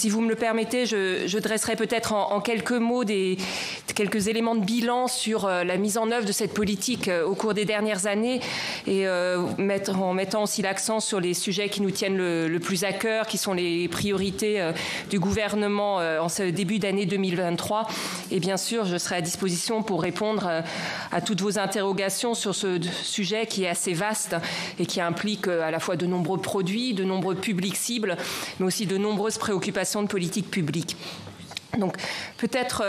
Si vous me le permettez, je dresserai peut-être en quelques mots quelques éléments de bilan sur la mise en œuvre de cette politique au cours des dernières années et en mettant aussi l'accent sur les sujets qui nous tiennent le plus à cœur, qui sont les priorités du gouvernement en ce début d'année 2023. Et bien sûr, je serai à disposition pour répondre à toutes vos interrogations sur ce sujet qui est assez vaste et qui implique à la fois de nombreux produits, de nombreux publics cibles, mais aussi de nombreuses préoccupations de politique publique. Donc peut-être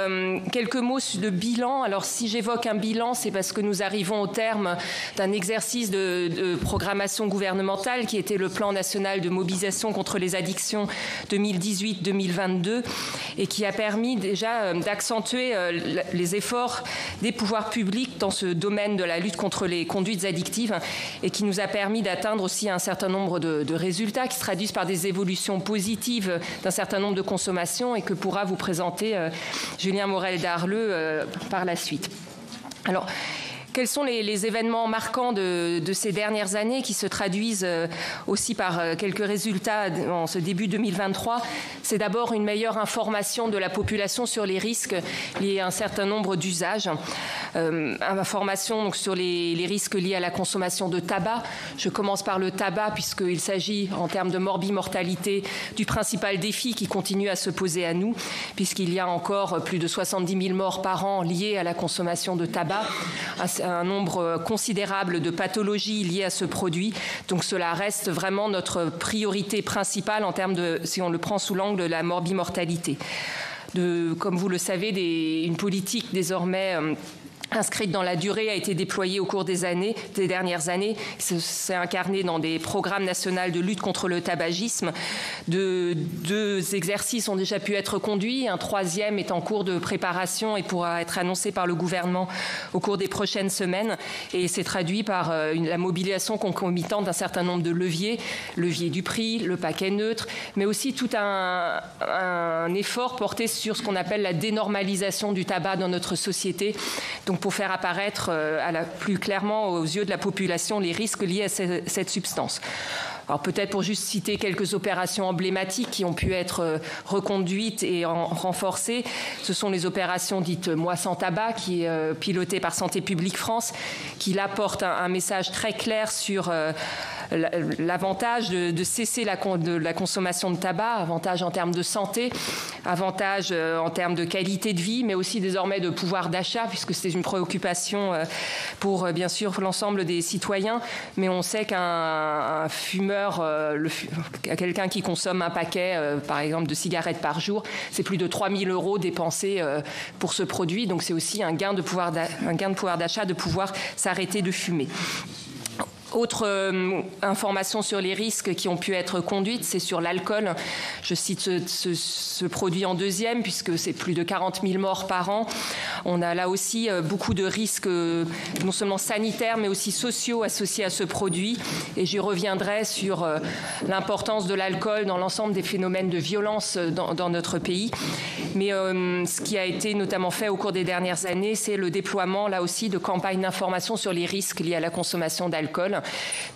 quelques mots de bilan. Alors si j'évoque un bilan, c'est parce que nous arrivons au terme d'un exercice de programmation gouvernementale qui était le plan national de mobilisation contre les addictions 2018-2022 et qui a permis déjà d'accentuer les efforts des pouvoirs publics dans ce domaine de la lutte contre les conduites addictives et qui nous a permis d'atteindre aussi un certain nombre de résultats qui se traduisent par des évolutions positives d'un certain nombre de consommations et que pourra vous présenter Julien Morel-Darleux par la suite. Alors, quels sont les événements marquants de ces dernières années qui se traduisent aussi par quelques résultats en ce début 2023 ? C'est d'abord une meilleure information de la population sur les risques liés à un certain nombre d'usages. Information donc, sur les risques liés à la consommation de tabac. Je commence par le tabac puisqu'il s'agit en termes de morbimortalité du principal défi qui continue à se poser à nous puisqu'il y a encore plus de 70 000 morts par an liées à la consommation de tabac. Un nombre considérable de pathologies liées à ce produit. Donc cela reste vraiment notre priorité principale en termes de, si on le prend sous l'angle de la morbimortalité. Comme vous le savez, une politique désormais inscrite dans la durée a été déployée au cours des dernières années. C'est incarné dans des programmes nationaux de lutte contre le tabagisme. Deux exercices ont déjà pu être conduits. Un troisième est en cours de préparation et pourra être annoncé par le gouvernement au cours des prochaines semaines. Et c'est traduit par la mobilisation concomitante d'un certain nombre de leviers. Levier du prix, le paquet neutre, mais aussi tout un effort porté sur ce qu'on appelle la dénormalisation du tabac dans notre société. Donc pour faire apparaître plus clairement aux yeux de la population les risques liés à cette substance. Alors peut-être pour juste citer quelques opérations emblématiques qui ont pu être reconduites et renforcées, ce sont les opérations dites Moi sans tabac, qui est pilotée par Santé publique France, qui là porte un message très clair sur l'avantage de cesser la consommation de tabac, avantage en termes de santé, avantage en termes de qualité de vie, mais aussi désormais de pouvoir d'achat, puisque c'est une préoccupation pour bien sûr l'ensemble des citoyens, mais on sait qu'un fumeur, quelqu'un qui consomme un paquet, par exemple, de cigarettes par jour, c'est plus de 3 000 € dépensés pour ce produit, donc c'est aussi un gain de pouvoir d'achat de pouvoir s'arrêter de fumer. Autre information sur les risques qui ont pu être conduites, c'est sur l'alcool. Je cite ce produit en deuxième, puisque c'est plus de 40 000 morts par an. On a là aussi beaucoup de risques, non seulement sanitaires, mais aussi sociaux associés à ce produit. Et j'y reviendrai sur l'importance de l'alcool dans l'ensemble des phénomènes de violence dans notre pays. Mais ce qui a été notamment fait au cours des dernières années, c'est le déploiement, là aussi, de campagnes d'information sur les risques liés à la consommation d'alcool,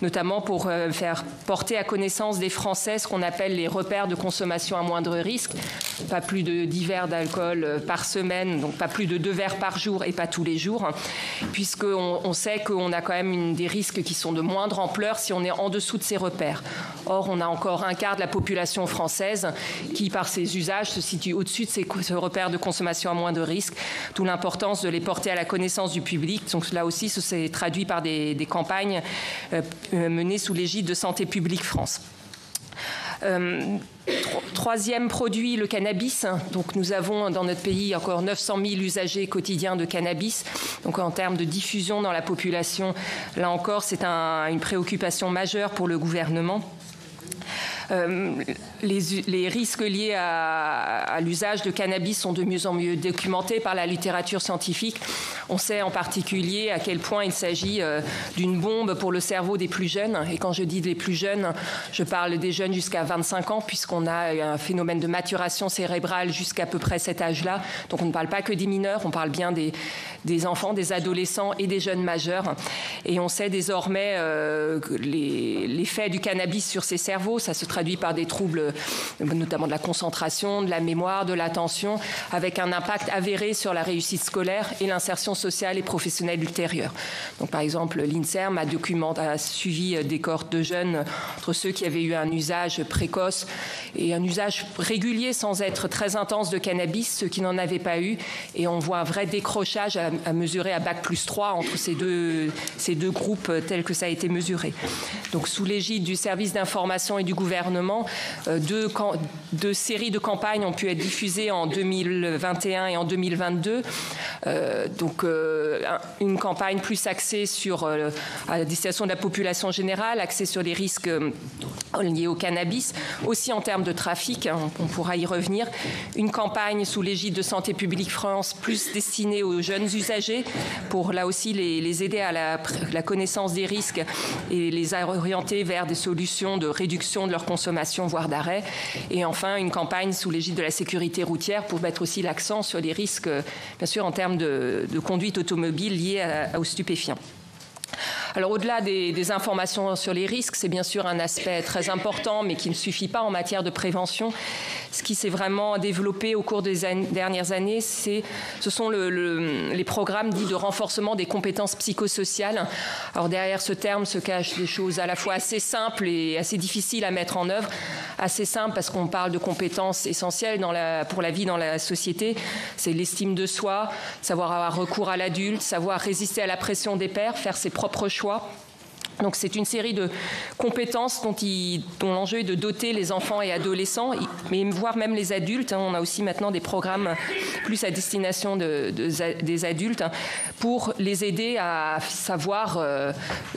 notamment pour faire porter à connaissance des Français ce qu'on appelle les repères de consommation à moindre risque. Pas plus de 10 verres d'alcool par semaine, donc pas plus de 2 verres par jour et pas tous les jours, puisqu'on sait qu'on a quand même des risques qui sont de moindre ampleur si on est en dessous de ces repères. Or, on a encore un quart de la population française qui, par ses usages, se situe au-dessus de ces repères de consommation à moindre risque, d'où l'importance de les porter à la connaissance du public. Donc là aussi, ça s'est traduit par des campagnes menées sous l'égide de Santé publique France. Troisième produit, le cannabis. Donc nous avons dans notre pays encore 900 000 usagers quotidiens de cannabis. Donc en termes de diffusion dans la population, là encore, c'est une préoccupation majeure pour le gouvernement. Les risques liés à l'usage de cannabis sont de mieux en mieux documentés par la littérature scientifique. On sait en particulier à quel point il s'agit d'une bombe pour le cerveau des plus jeunes. Et quand je dis des plus jeunes, je parle des jeunes jusqu'à 25 ans, puisqu'on a un phénomène de maturation cérébrale jusqu'à peu près cet âge-là. Donc on ne parle pas que des mineurs, on parle bien des enfants, des adolescents et des jeunes majeurs. Et on sait désormais que l'effet du cannabis sur ces cerveaux, ça se traduit par des troubles, notamment de la concentration, de la mémoire, de l'attention, avec un impact avéré sur la réussite scolaire et l'insertion sociale et professionnelle ultérieure. Donc, par exemple, l'INSERM a suivi des cohortes de jeunes entre ceux qui avaient eu un usage précoce et un usage régulier sans être très intense de cannabis, ceux qui n'en avaient pas eu. Et on voit un vrai décrochage à mesurer à Bac+3 entre ces deux groupes tels que ça a été mesuré. Donc, sous l'égide du service d'information et du gouvernement, deux séries de campagnes ont pu être diffusées en 2021 et en 2022. Une campagne plus axée à la destination de la population générale, axée sur les risques liés au cannabis, aussi en termes de trafic, on pourra y revenir. Une campagne sous l'égide de Santé publique France, plus destinée aux jeunes usagers, pour là aussi les aider à la connaissance des risques et les orienter vers des solutions de réduction de leur consommation, voire d'arrêt. Et enfin, une campagne sous l'égide de la sécurité routière pour mettre aussi l'accent sur les risques, bien sûr, en termes de conduite automobile liés aux stupéfiants. Alors, au-delà des informations sur les risques, c'est bien sûr un aspect très important, mais qui ne suffit pas en matière de prévention. Ce qui s'est vraiment développé au cours des dernières années, ce sont les programmes dits de renforcement des compétences psychosociales. Alors, derrière ce terme se cachent des choses à la fois assez simples et assez difficiles à mettre en œuvre. Assez simples parce qu'on parle de compétences essentielles pour la vie dans la société. C'est l'estime de soi, savoir avoir recours à l'adulte, savoir résister à la pression des pairs, faire ses propres choix. Donc c'est une série de compétences dont l'enjeu est de doter les enfants et adolescents, mais voire même les adultes. On a aussi maintenant des programmes plus à destination des adultes pour les aider à savoir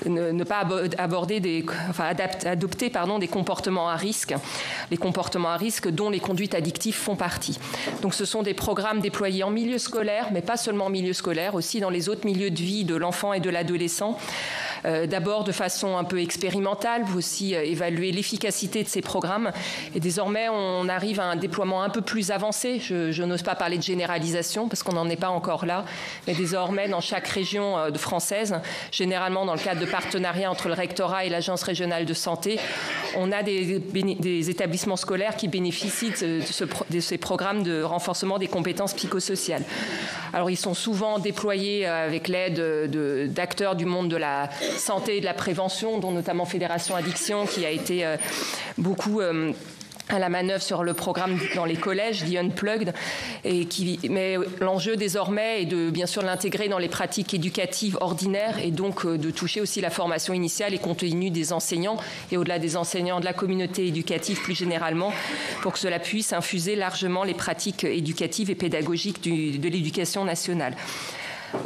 ne pas adopter des comportements à risque, les comportements à risque dont les conduites addictives font partie. Donc ce sont des programmes déployés en milieu scolaire, mais pas seulement en milieu scolaire, aussi dans les autres milieux de vie de l'enfant et de l'adolescent. D'abord de façon un peu expérimentale, pour aussi évaluer l'efficacité de ces programmes. Et désormais, on arrive à un déploiement un peu plus avancé. Je n'ose pas parler de généralisation parce qu'on n'en est pas encore là. Mais désormais, dans chaque région française, généralement dans le cadre de partenariats entre le rectorat et l'agence régionale de santé, on a des établissements scolaires qui bénéficient de ces programmes de renforcement des compétences psychosociales. Alors, ils sont souvent déployés avec l'aide d'acteurs du monde de la santé et de la prévention, dont notamment Fédération Addiction, qui a été beaucoup à la manœuvre sur le programme dans les collèges, The Unplugged, mais l'enjeu désormais est de bien sûr l'intégrer dans les pratiques éducatives ordinaires et donc de toucher aussi la formation initiale et continue des enseignants et au-delà des enseignants de la communauté éducative plus généralement, pour que cela puisse infuser largement les pratiques éducatives et pédagogiques de l'éducation nationale.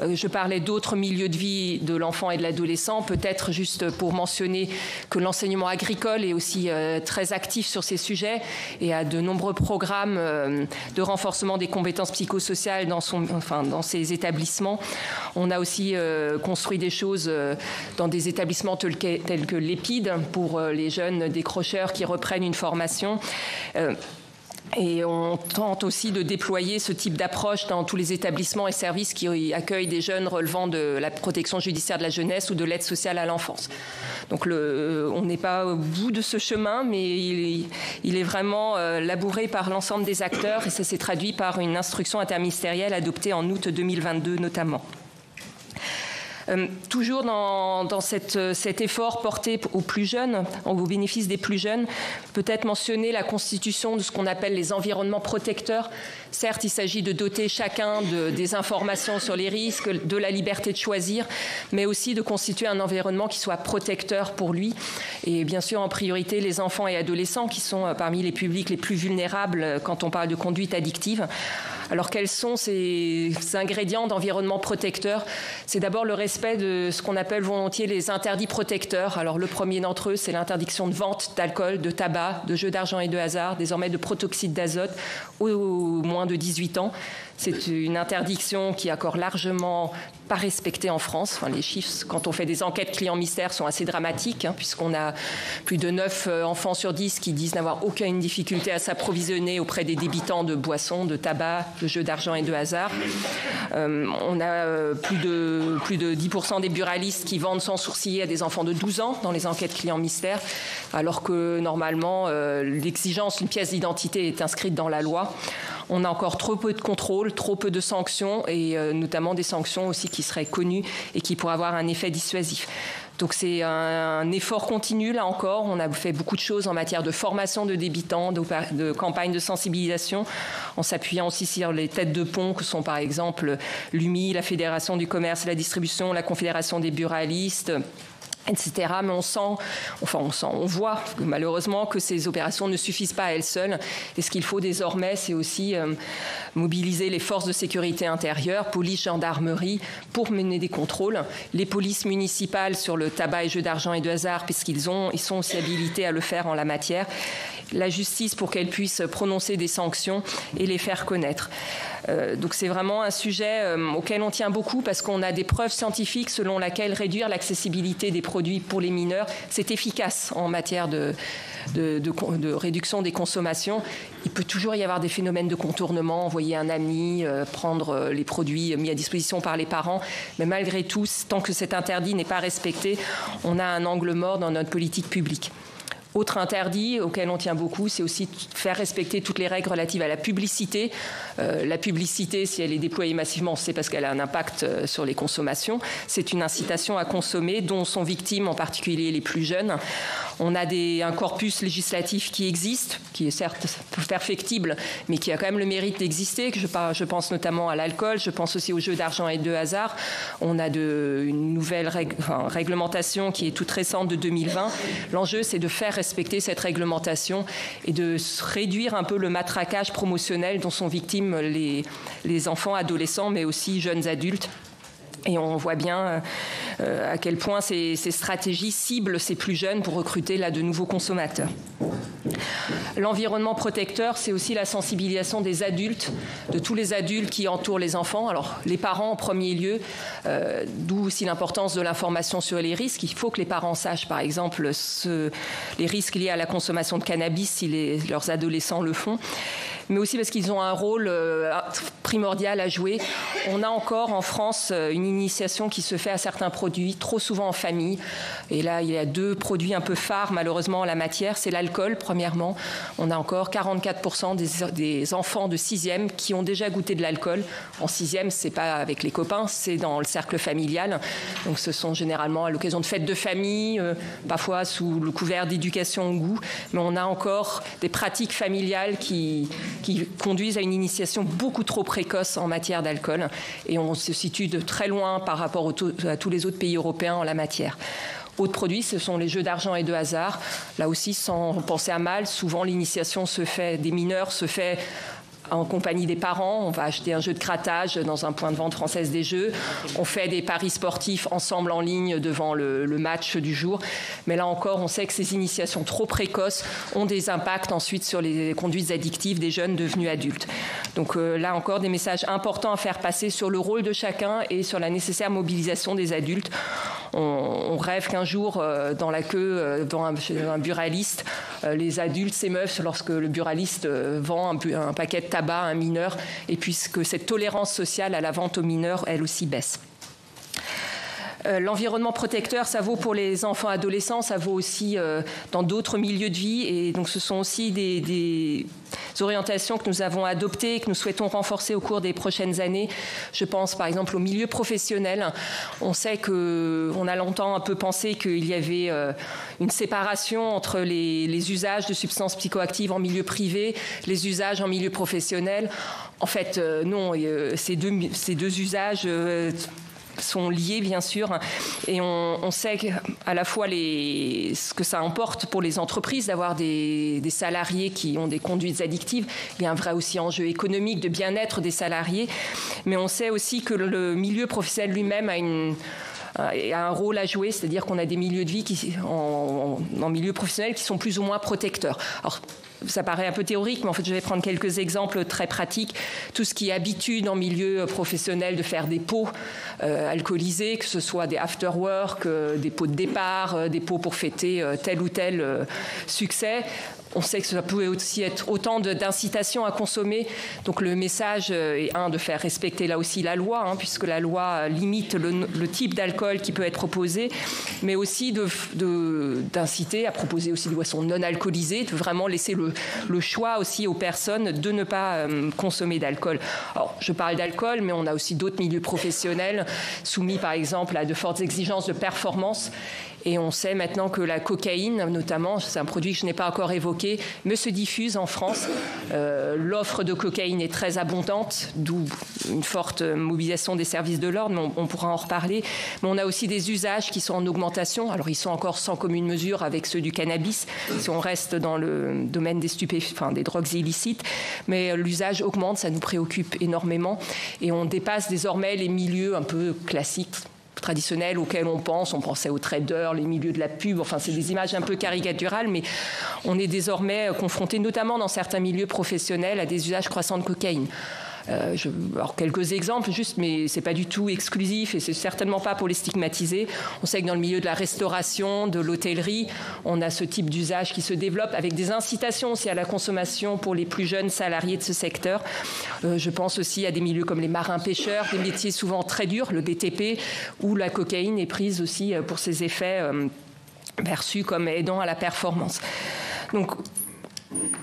Je parlais d'autres milieux de vie de l'enfant et de l'adolescent, peut-être juste pour mentionner que l'enseignement agricole est aussi très actif sur ces sujets et a de nombreux programmes de renforcement des compétences psychosociales dans ces établissements. On a aussi construit des choses dans des établissements tels que l'EPID pour les jeunes décrocheurs qui reprennent une formation. Et on tente aussi de déployer ce type d'approche dans tous les établissements et services qui accueillent des jeunes relevant de la protection judiciaire de la jeunesse ou de l'aide sociale à l'enfance. Donc on n'est pas au bout de ce chemin, mais il est vraiment labouré par l'ensemble des acteurs et ça s'est traduit par une instruction interministérielle adoptée en août 2022 notamment. Toujours dans cet effort porté aux plus jeunes, au bénéfice des plus jeunes, peut-être mentionner la constitution de ce qu'on appelle les environnements protecteurs. Certes, il s'agit de doter chacun des informations sur les risques, de la liberté de choisir, mais aussi de constituer un environnement qui soit protecteur pour lui. Et bien sûr, en priorité, les enfants et adolescents qui sont parmi les publics les plus vulnérables quand on parle de conduite addictive. Alors quels sont ces ingrédients d'environnement protecteur? C'est d'abord le respect de ce qu'on appelle volontiers les interdits protecteurs. Alors le premier d'entre eux, c'est l'interdiction de vente d'alcool, de tabac, de jeux d'argent et de hasard, désormais de protoxyde d'azote aux moins de 18 ans. C'est une interdiction qui est encore largement pas respectée en France. Enfin, les chiffres, quand on fait des enquêtes clients mystères, sont assez dramatiques, puisqu'on a plus de 9 enfants sur 10 qui disent n'avoir aucune difficulté à s'approvisionner auprès des débitants de boissons, de tabac, de jeux d'argent et de hasard. On a plus de 10% des buralistes qui vendent sans sourciller à des enfants de 12 ans dans les enquêtes clients mystères, alors que normalement, l'exigence d'une pièce d'identité est inscrite dans la loi. On a encore trop peu de contrôle, trop peu de sanctions, et notamment des sanctions aussi qui seraient connues et qui pourraient avoir un effet dissuasif. Donc c'est un effort continu, là encore. On a fait beaucoup de choses en matière de formation de débitants, de campagnes de sensibilisation, en s'appuyant aussi sur les têtes de pont que sont par exemple l'UMI, la Fédération du commerce et la distribution, la Confédération des buralistes, etc. Mais on voit malheureusement que ces opérations ne suffisent pas à elles seules. Et ce qu'il faut désormais, c'est aussi mobiliser les forces de sécurité intérieure, police, gendarmerie, pour mener des contrôles. Les polices municipales sur le tabac et jeux d'argent et de hasard, puisqu'ils sont aussi habilités à le faire en la matière. La justice pour qu'elle puisse prononcer des sanctions et les faire connaître. Donc c'est vraiment un sujet auquel on tient beaucoup parce qu'on a des preuves scientifiques selon lesquelles réduire l'accessibilité des produits pour les mineurs, c'est efficace en matière de réduction des consommations. Il peut toujours y avoir des phénomènes de contournement, envoyer un ami, prendre les produits mis à disposition par les parents. Mais malgré tout, tant que cet interdit n'est pas respecté, on a un angle mort dans notre politique publique. Autre interdit auquel on tient beaucoup, c'est aussi faire respecter toutes les règles relatives à la publicité. La publicité, si elle est déployée massivement, c'est parce qu'elle a un impact sur les consommations. C'est une incitation à consommer, dont sont victimes en particulier les plus jeunes. On a un corpus législatif qui existe, qui est certes perfectible, mais qui a quand même le mérite d'exister. Je pense notamment à l'alcool, je pense aussi aux jeux d'argent et de hasard. On a une nouvelle réglementation qui est toute récente de 2020. L'enjeu, c'est de faire respecter cette réglementation et de réduire un peu le matraquage promotionnel dont sont victimes les enfants, adolescents, mais aussi jeunes adultes. Et on voit bien à quel point ces stratégies ciblent ces plus jeunes pour recruter de nouveaux consommateurs. L'environnement protecteur, c'est aussi la sensibilisation des adultes, de tous les adultes qui entourent les enfants. Alors, les parents en premier lieu, d'où aussi l'importance de l'information sur les risques. Il faut que les parents sachent, par exemple, les risques liés à la consommation de cannabis si leurs adolescents le font. Mais aussi parce qu'ils ont un rôle primordial à jouer. On a encore en France une initiation qui se fait à certains produits, trop souvent en famille. Et là, il y a 2 produits un peu phares, malheureusement, en la matière. C'est l'alcool, premièrement. On a encore 44% des enfants de 6e qui ont déjà goûté de l'alcool. En 6e, c'est pas avec les copains, c'est dans le cercle familial. Donc ce sont généralement à l'occasion de fêtes de famille, parfois sous le couvert d'éducation au goût. Mais on a encore des pratiques familiales qui conduisent à une initiation beaucoup trop précoce en matière d'alcool. Et on se situe de très loin par rapport à tous les autres pays européens en la matière. Autres produits, ce sont les jeux d'argent et de hasard. Là aussi, sans penser à mal, souvent l'initiation des mineurs se fait en compagnie des parents. On va acheter un jeu de grattage dans un point de vente française des jeux. On fait des paris sportifs ensemble en ligne devant le match du jour. Mais là encore, on sait que ces initiations trop précoces ont des impacts ensuite sur les conduites addictives des jeunes devenus adultes. Donc là encore, des messages importants à faire passer sur le rôle de chacun et sur la nécessaire mobilisation des adultes. On rêve qu'un jour, dans la queue, devant un buraliste, les adultes s'émeuvent lorsque le buraliste vend un paquet de tabac à un mineur, et puisque cette tolérance sociale à la vente aux mineurs, elle aussi, baisse. L'environnement protecteur, ça vaut pour les enfants adolescents, ça vaut aussi dans d'autres milieux de vie. Et donc ce sont aussi des orientations que nous avons adoptées et que nous souhaitons renforcer au cours des prochaines années. Je pense par exemple au milieu professionnel. On sait qu'on a longtemps un peu pensé qu'il y avait une séparation entre les usages de substances psychoactives en milieu privé, les usages en milieu professionnel. En fait, non, ces deux usages sont liés, bien sûr. Et on sait à la fois ce que ça emporte pour les entreprises d'avoir des salariés qui ont des conduites addictives. Il y a un vrai aussi enjeu économique de bien-être des salariés. Mais on sait aussi que le milieu professionnel lui-même a un rôle à jouer, c'est-à-dire qu'on a des milieux de vie en milieu professionnel qui sont plus ou moins protecteurs. Alors, ça paraît un peu théorique, mais en fait, je vais prendre quelques exemples très pratiques. Tout ce qui est habitude en milieu professionnel de faire des pots alcoolisés, que ce soit des after-work, des pots de départ, des pots pour fêter tel ou tel succès. On sait que ça peut aussi être autant d'incitations à consommer. Donc le message est de faire respecter là aussi la loi, puisque la loi limite le type d'alcool qui peut être proposé, mais aussi d'inciter à proposer aussi des boissons non alcoolisées, de vraiment laisser le choix aussi aux personnes de ne pas consommer d'alcool. Alors je parle d'alcool, mais on a aussi d'autres milieux professionnels soumis par exemple à de fortes exigences de performance. Et on sait maintenant que la cocaïne, notamment, c'est un produit que je n'ai pas encore évoqué, mais se diffuse en France. L'offre de cocaïne est très abondante, d'où une forte mobilisation des services de l'ordre, mais on pourra en reparler. Mais on a aussi des usages qui sont en augmentation. Alors, ils sont encore sans commune mesure avec ceux du cannabis, si on reste dans le domaine des drogues illicites. Mais l'usage augmente, ça nous préoccupe énormément. Et on dépasse désormais les milieux un peu classiques, traditionnels auxquels on pensait aux traders, les milieux de la pub, enfin c'est des images un peu caricaturales, mais on est désormais confronté, notamment dans certains milieux professionnels, à des usages croissants de cocaïne. Alors quelques exemples juste, mais c'est pas du tout exclusif et c'est certainement pas pour les stigmatiser. On sait que dans le milieu de la restauration, de l'hôtellerie, on a ce type d'usage qui se développe avec des incitations aussi à la consommation pour les plus jeunes salariés de ce secteur. Je pense aussi à des milieux comme les marins-pêcheurs, des métiers souvent très durs, le BTP, où la cocaïne est prise aussi pour ses effets perçus comme aidant à la performance. Donc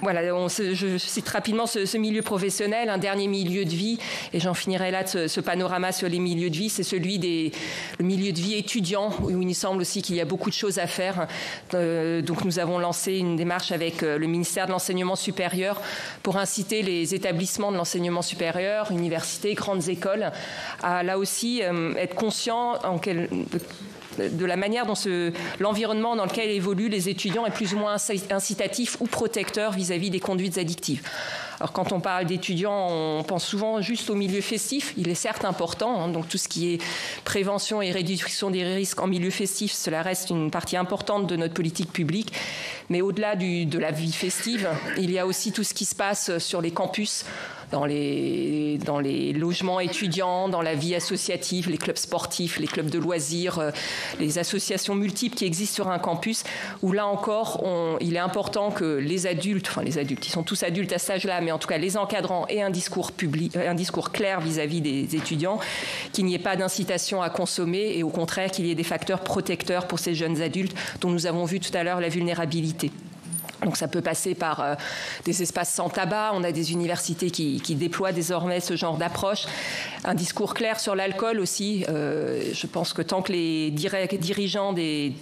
voilà, je cite rapidement ce milieu professionnel, un dernier milieu de vie, et j'en finirai là de ce panorama sur les milieux de vie, c'est le milieu de vie étudiant, où il me semble aussi qu'il y a beaucoup de choses à faire. Donc nous avons lancé une démarche avec le ministère de l'Enseignement supérieur pour inciter les établissements de l'enseignement supérieur, universités, grandes écoles, à là aussi être conscients de la manière dont l'environnement dans lequel évoluent les étudiants est plus ou moins incitatif ou protecteur vis-à-vis des conduites addictives. Alors quand on parle d'étudiants, on pense souvent juste au milieu festif. Il est certes important, donc tout ce qui est prévention et réduction des risques en milieu festif, cela reste une partie importante de notre politique publique. Mais au-delà de la vie festive, il y a aussi tout ce qui se passe sur les campus, dans les logements étudiants, dans la vie associative, les clubs sportifs, les clubs de loisirs, les associations multiples qui existent sur un campus, où là encore, il est important que les adultes, ils sont tous adultes à cet âge-là, mais en tout cas les encadrants aient un discours clair vis-à-vis des étudiants, qu'il n'y ait pas d'incitation à consommer et au contraire qu'il y ait des facteurs protecteurs pour ces jeunes adultes dont nous avons vu tout à l'heure la vulnérabilité. Donc ça peut passer par des espaces sans tabac. On a des universités qui déploient désormais ce genre d'approche. Un discours clair sur l'alcool aussi. Je pense que tant que les dirigeants des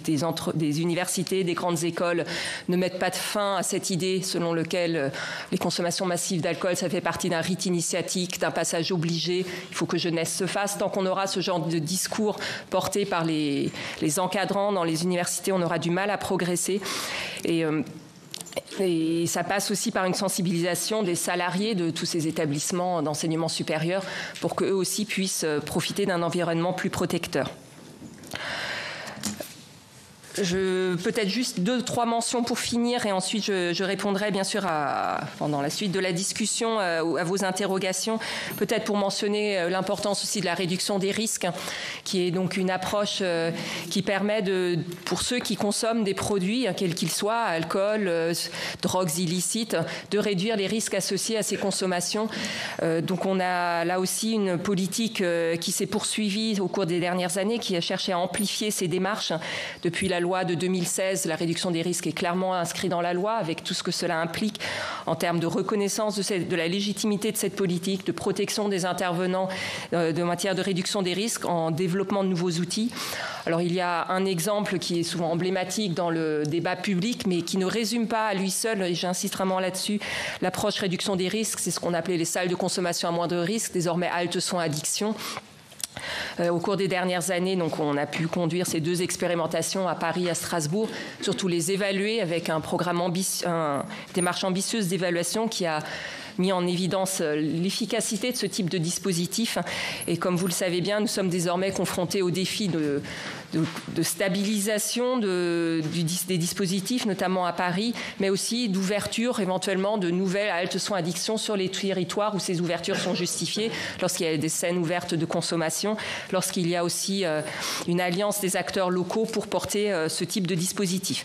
universités, des grandes écoles ne mettent pas de fin à cette idée selon laquelle les consommations massives d'alcool, ça fait partie d'un rite initiatique, d'un passage obligé, il faut que jeunesse se fasse. Tant qu'on aura ce genre de discours porté par les encadrants dans les universités, on aura du mal à progresser. Et ça passe aussi par une sensibilisation des salariés de tous ces établissements d'enseignement supérieur pour qu'eux aussi puissent profiter d'un environnement plus protecteur. Peut-être juste 2-3 mentions pour finir et ensuite je répondrai bien sûr pendant la suite de la discussion à vos interrogations. Peut-être pour mentionner l'importance aussi de la réduction des risques, qui est donc une approche qui permet pour ceux qui consomment des produits, quels qu'ils soient, alcool, drogues illicites, de réduire les risques associés à ces consommations. Donc on a là aussi une politique qui s'est poursuivie au cours des dernières années, qui a cherché à amplifier ces démarches. Depuis la loi de 2016, la réduction des risques est clairement inscrite dans la loi, avec tout ce que cela implique en termes de reconnaissance de la légitimité de cette politique, de protection des intervenants de matière de réduction des risques, en développement de nouveaux outils. Alors il y a un exemple qui est souvent emblématique dans le débat public, mais qui ne résume pas à lui seul, et j'insiste vraiment là-dessus, l'approche réduction des risques, c'est ce qu'on appelait les salles de consommation à moindre risque, désormais halte soins addiction. Au cours des dernières années, donc, on a pu conduire ces 2 expérimentations à Paris et à Strasbourg, surtout les évaluer avec un programme ambitieux, une démarche ambitieuse d'évaluation qui a mis en évidence l'efficacité de ce type de dispositif. Et comme vous le savez bien, nous sommes désormais confrontés au défi de stabilisation des dispositifs, notamment à Paris, mais aussi d'ouverture éventuellement de nouvelles haltes soins addiction sur les territoires où ces ouvertures sont justifiées, lorsqu'il y a des scènes ouvertes de consommation, lorsqu'il y a aussi une alliance des acteurs locaux pour porter ce type de dispositif.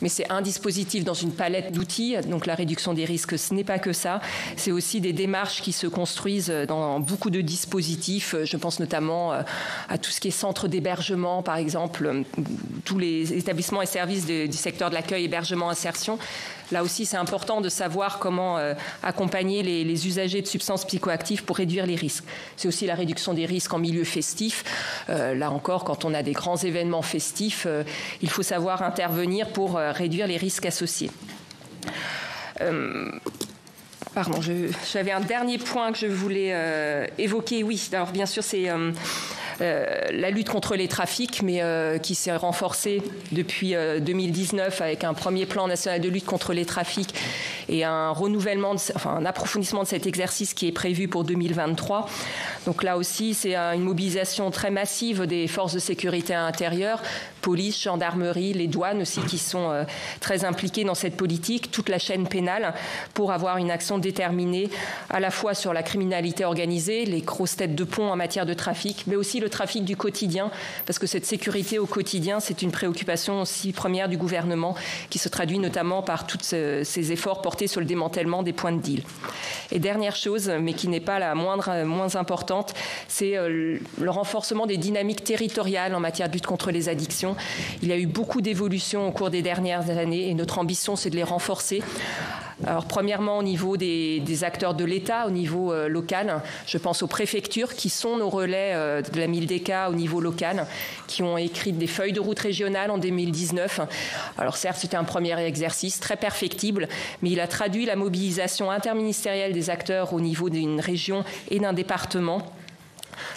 Mais c'est un dispositif dans une palette d'outils, donc la réduction des risques, ce n'est pas que ça. C'est aussi des démarches qui se construisent dans beaucoup de dispositifs. Je pense notamment à tout ce qui est centre d'hébergement, par exemple, tous les établissements et services du secteur de l'accueil, hébergement, insertion. Là aussi, c'est important de savoir comment accompagner les usagers de substances psychoactives pour réduire les risques. C'est aussi la réduction des risques en milieu festif. Là encore, quand on a des grands événements festifs, il faut savoir intervenir pour réduire les risques associés. Pardon, j'avais un dernier point que je voulais évoquer. Oui, alors bien sûr, c'est la lutte contre les trafics, mais qui s'est renforcée depuis 2019 avec un premier plan national de lutte contre les trafics et un renouvellement, un approfondissement de cet exercice qui est prévu pour 2023. Donc là aussi, c'est une mobilisation très massive des forces de sécurité intérieure, police, gendarmerie, les douanes aussi qui sont très impliquées dans cette politique, toute la chaîne pénale pour avoir une action déterminée à la fois sur la criminalité organisée, les grosses têtes de pont en matière de trafic, mais aussi le trafic du quotidien, parce que cette sécurité au quotidien, c'est une préoccupation aussi première du gouvernement qui se traduit notamment par tous ces efforts portés sur le démantèlement des points de deal. Et dernière chose, mais qui n'est pas la moins importante, c'est le renforcement des dynamiques territoriales en matière de lutte contre les addictions. Il y a eu beaucoup d'évolutions au cours des dernières années et notre ambition, c'est de les renforcer. Alors, premièrement, au niveau des acteurs de l'État, au niveau local, je pense aux préfectures qui sont nos relais de la MILDECA au niveau local, qui ont écrit des feuilles de route régionales en 2019. Alors certes, c'était un premier exercice très perfectible, mais il a traduit la mobilisation interministérielle des acteurs au niveau d'une région et d'un département.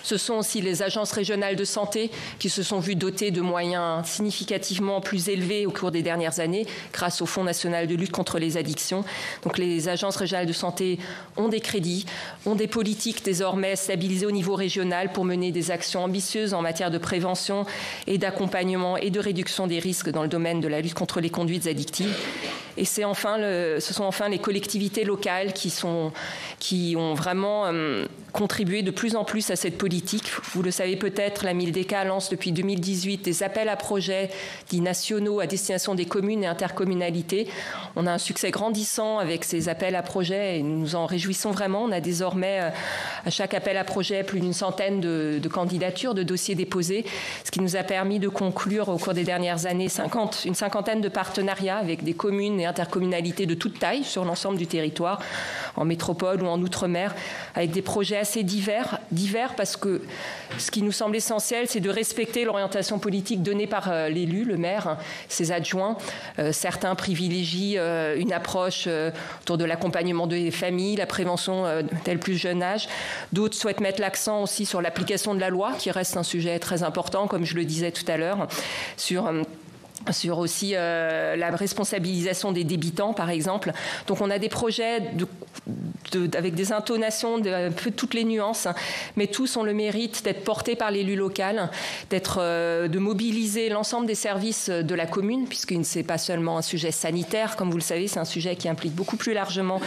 Ce sont aussi les agences régionales de santé qui se sont vues dotées de moyens significativement plus élevés au cours des dernières années grâce au Fonds national de lutte contre les addictions. Donc les agences régionales de santé ont des crédits, ont des politiques désormais stabilisées au niveau régional pour mener des actions ambitieuses en matière de prévention et d'accompagnement et de réduction des risques dans le domaine de la lutte contre les conduites addictives. Et ce sont enfin les collectivités locales qui ont vraiment contribué de plus en plus à cette politique. Vous le savez peut-être, la MILDECA lance depuis 2018 des appels à projets dits nationaux à destination des communes et intercommunalités. On a un succès grandissant avec ces appels à projets et nous nous en réjouissons vraiment. On a désormais à chaque appel à projet plus d'une centaine de candidatures, de dossiers déposés, ce qui nous a permis de conclure au cours des dernières années une cinquantaine de partenariats avec des communes et intercommunalités de toute taille sur l'ensemble du territoire, en métropole ou en outre-mer, avec des projets assez divers parce que ce qui nous semble essentiel, c'est de respecter l'orientation politique donnée par l'élu, le maire, ses adjoints. Certains privilégient une approche autour de l'accompagnement des familles, la prévention dès le plus jeune âge. D'autres souhaitent mettre l'accent aussi sur l'application de la loi, qui reste un sujet très important, comme je le disais tout à l'heure, sur aussi la responsabilisation des débitants, par exemple. Donc on a des projets avec des intonations de toutes les nuances, mais tous ont le mérite d'être portés par l'élu local, de mobiliser l'ensemble des services de la commune, puisque ce n'est pas seulement un sujet sanitaire, comme vous le savez, c'est un sujet qui implique beaucoup plus largement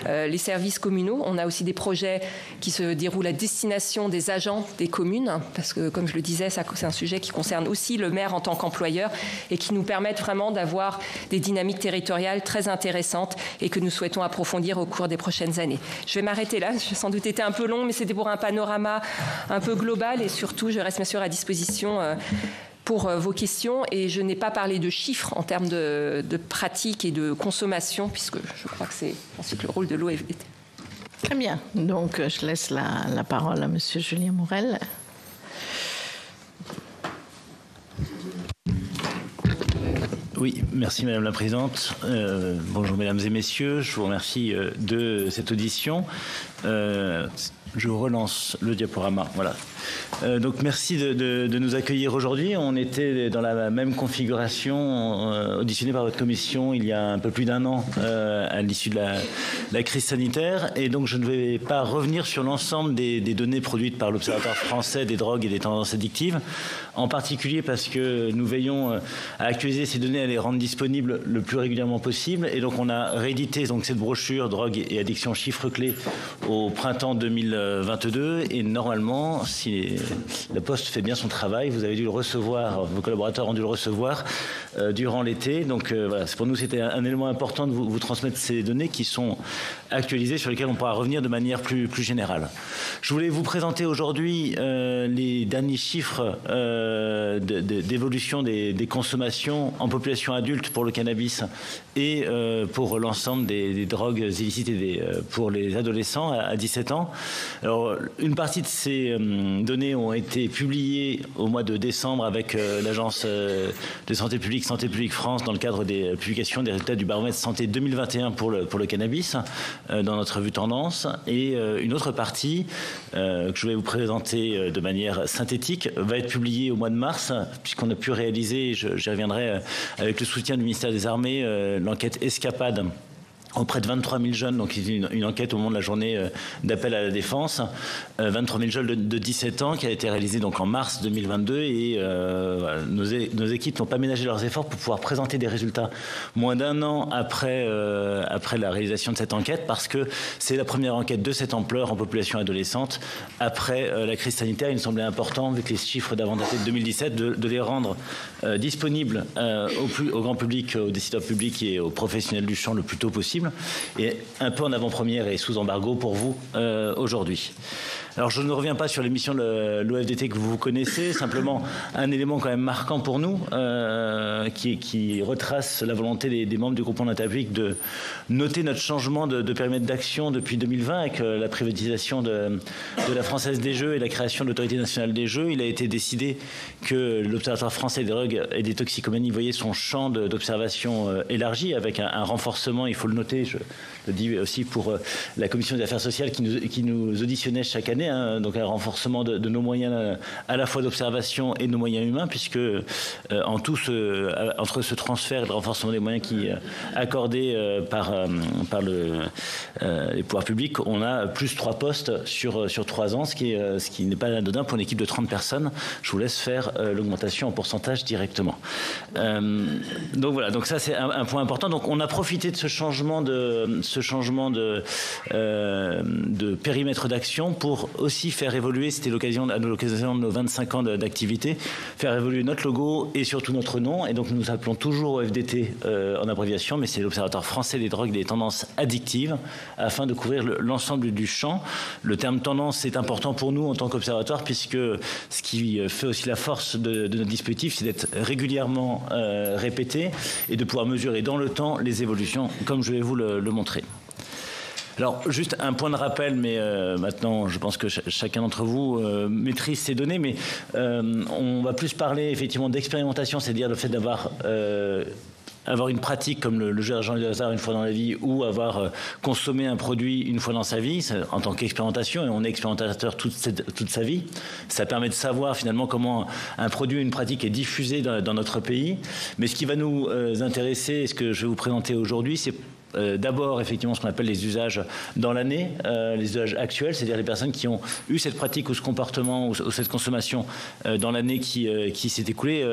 les services communaux. On a aussi des projets qui se déroulent à destination des agents des communes, parce que, comme je le disais, c'est un sujet qui concerne aussi le maire en tant qu'employeur et qui nous permettent vraiment d'avoir des dynamiques territoriales très intéressantes et que nous souhaitons approfondir au cours des prochaines années. Je vais m'arrêter là. J'ai sans doute été un peu long, mais c'était pour un panorama un peu global et surtout, je reste bien sûr à disposition pour vos questions. Et je n'ai pas parlé de chiffres en termes de pratique et de consommation, puisque je crois que c'est ensuite le rôle de l'OFDT. Très bien. Donc, je laisse la parole à M. Julien Morel. Oui, merci Madame la Présidente. Bonjour Mesdames et Messieurs, je vous remercie de cette audition. Je relance le diaporama. Voilà. Donc merci de nous accueillir aujourd'hui. On était dans la même configuration, auditionnée par votre commission il y a un peu plus d'1 an à l'issue de la crise sanitaire. Et donc je ne vais pas revenir sur l'ensemble des données produites par l'Observatoire français des drogues et des tendances addictives, en particulier parce que nous veillons à actualiser ces données, à les rendre disponibles le plus régulièrement possible. Et donc on a réédité donc cette brochure Drogue et addiction chiffres clés au printemps 2022. Et normalement, si la Poste fait bien son travail, vous avez dû le recevoir, vos collaborateurs ont dû le recevoir durant l'été. Donc voilà, pour nous c'était un élément important de vous transmettre ces données qui sont actualisées, sur lesquelles on pourra revenir de manière plus générale. Je voulais vous présenter aujourd'hui les derniers chiffres d'évolution des consommations en population adulte pour le cannabis et pour l'ensemble des drogues illicites et pour les adolescents à 17 ans. Alors, une partie de ces données ont été publiées au mois de décembre avec l'Agence de santé publique France dans le cadre des publications des résultats du baromètre santé 2021 pour le cannabis dans notre revue Tendance. Et une autre partie que je vais vous présenter de manière synthétique va être publiée au mois de mars, puisqu'on a pu réaliser, j'y reviendrai, avec le soutien du ministère des Armées, l'enquête Escapade auprès de 23 000 jeunes, donc c'est une enquête au moment de la journée d'appel à la défense, 23 000 jeunes de 17 ans qui a été réalisée donc en mars 2022 et voilà, nos équipes n'ont pas ménagé leurs efforts pour pouvoir présenter des résultats moins d'1 an après la réalisation de cette enquête, parce que c'est la première enquête de cette ampleur en population adolescente après la crise sanitaire. Il me semblait important, vu que les chiffres d'avant dataient de 2017, de les rendre disponibles au grand public, aux décideurs publics et aux professionnels du champ le plus tôt possible, et un peu en avant-première et sous embargo pour vous aujourd'hui. Alors je ne reviens pas sur l'émission de l'OFDT que vous connaissez, simplement un élément quand même marquant pour nous qui retrace la volonté des membres du groupement d'intérêt public de noter notre changement de périmètre d'action depuis 2020 avec la privatisation de la Française des Jeux et la création de l'Autorité nationale des Jeux. Il a été décidé que l'Observatoire français des drogues et des toxicomanies voyait son champ d'observation élargi avec un renforcement, il faut le noter, je le dis aussi pour la Commission des affaires sociales qui nous auditionnait chaque année, donc un renforcement de nos moyens à la fois d'observation et de nos moyens humains, puisque en tout entre ce transfert et le renforcement des moyens accordés par les pouvoirs publics, on a plus 3 postes sur 3 ans, ce qui n'est pas anodin pour une équipe de 30 personnes. Je vous laisse faire l'augmentation en pourcentage directement. Donc voilà, donc ça c'est un point important. Donc on a profité de ce changement de périmètre d'action pour aussi faire évoluer, c'était l'occasion de nos 25 ans d'activité, faire évoluer notre logo et surtout notre nom. Et donc nous nous appelons toujours OFDT en abréviation, mais c'est l'Observatoire français des drogues et des tendances addictives, afin de couvrir l'ensemble du champ. Le terme tendance est important pour nous en tant qu'observatoire, puisque ce qui fait aussi la force de notre dispositif, c'est d'être régulièrement répété et de pouvoir mesurer dans le temps les évolutions, comme je vais vous le montrer. Alors, juste un point de rappel, mais maintenant, je pense que chacun d'entre vous maîtrise ces données, mais on va plus parler effectivement d'expérimentation, c'est-à-dire le fait d'avoir une pratique comme le jeu d'argent et de hasard une fois dans la vie, ou avoir consommé un produit une fois dans sa vie, en tant qu'expérimentation, et on est expérimentateur toute sa vie. Ça permet de savoir finalement comment un produit ou une pratique est diffusée dans notre pays. Mais ce qui va nous intéresser, et ce que je vais vous présenter aujourd'hui, c'est d'abord effectivement ce qu'on appelle les usages dans l'année, les usages actuels, c'est-à-dire les personnes qui ont eu cette pratique ou ce comportement ou cette consommation dans l'année qui s'est écoulée,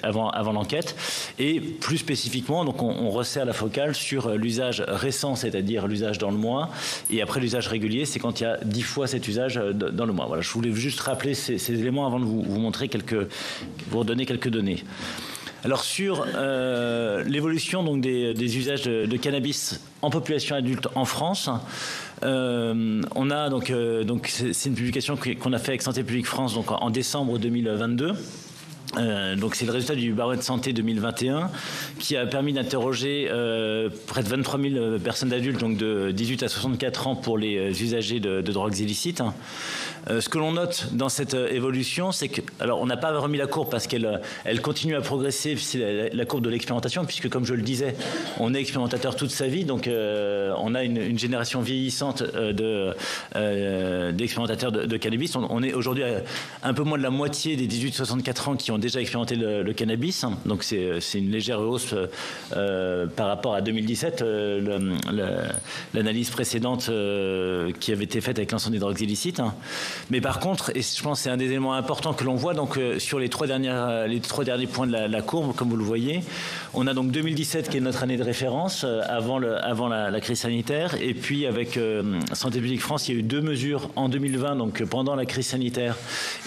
avant l'enquête, et plus spécifiquement, donc on resserre la focale sur l'usage récent, c'est-à-dire l'usage dans le mois, et après l'usage régulier, c'est quand il y a 10 fois cet usage dans le mois. Voilà, je voulais juste rappeler ces éléments avant de vous montrer vous redonner quelques données. Alors sur l'évolution donc des usages de cannabis en population adulte en France, on a donc c'est une publication qu'on a fait avec Santé publique France donc en décembre 2022. Donc c'est le résultat du baromètre santé 2021 qui a permis d'interroger près de 23 000 personnes adultes, donc de 18 à 64 ans pour les usagers de drogues illicites. Ce que l'on note dans cette évolution, c'est que, alors on n'a pas remis la courbe parce qu'elle continue à progresser, c'est la courbe de l'expérimentation, puisque comme je le disais, on est expérimentateur toute sa vie, donc on a une génération vieillissante d'expérimentateurs de cannabis. On est aujourd'hui à un peu moins de la moitié des 18-64 ans qui ont déjà expérimenté le cannabis, donc c'est une légère hausse par rapport à 2017, l'analyse précédente qui avait été faite avec l'ensemble des drogues illicites. Mais par contre, et je pense que c'est un des éléments importants que l'on voit, donc sur les trois derniers points de la courbe, comme vous le voyez, on a donc 2017 qui est notre année de référence avant la crise sanitaire, et puis avec Santé publique France, il y a eu 2 mesures en 2020, donc pendant la crise sanitaire,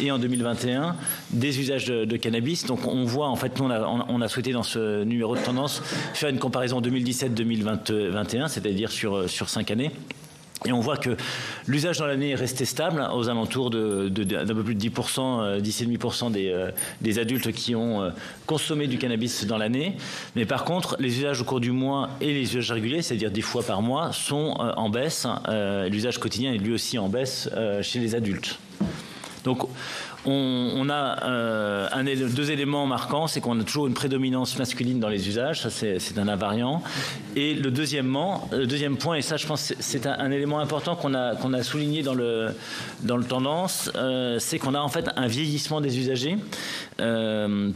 et en 2021, des usages de cannabis. Donc on voit, en fait, nous on a souhaité dans ce numéro de tendance faire une comparaison 2017-2021, c'est-à-dire sur 5 années. Et on voit que l'usage dans l'année est resté stable, aux alentours d'un peu plus de 10%, 10,5% des adultes qui ont consommé du cannabis dans l'année. Mais par contre, les usages au cours du mois et les usages réguliers, c'est-à-dire 10 fois par mois, sont en baisse. L'usage quotidien est lui aussi en baisse chez les adultes. Donc, on a 2 éléments marquants, c'est qu'on a toujours une prédominance masculine dans les usages, ça c'est un invariant. Et le deuxième point, et ça je pense c'est un élément important qu'on a souligné dans le tendance, c'est qu'on a en fait un vieillissement des usagers.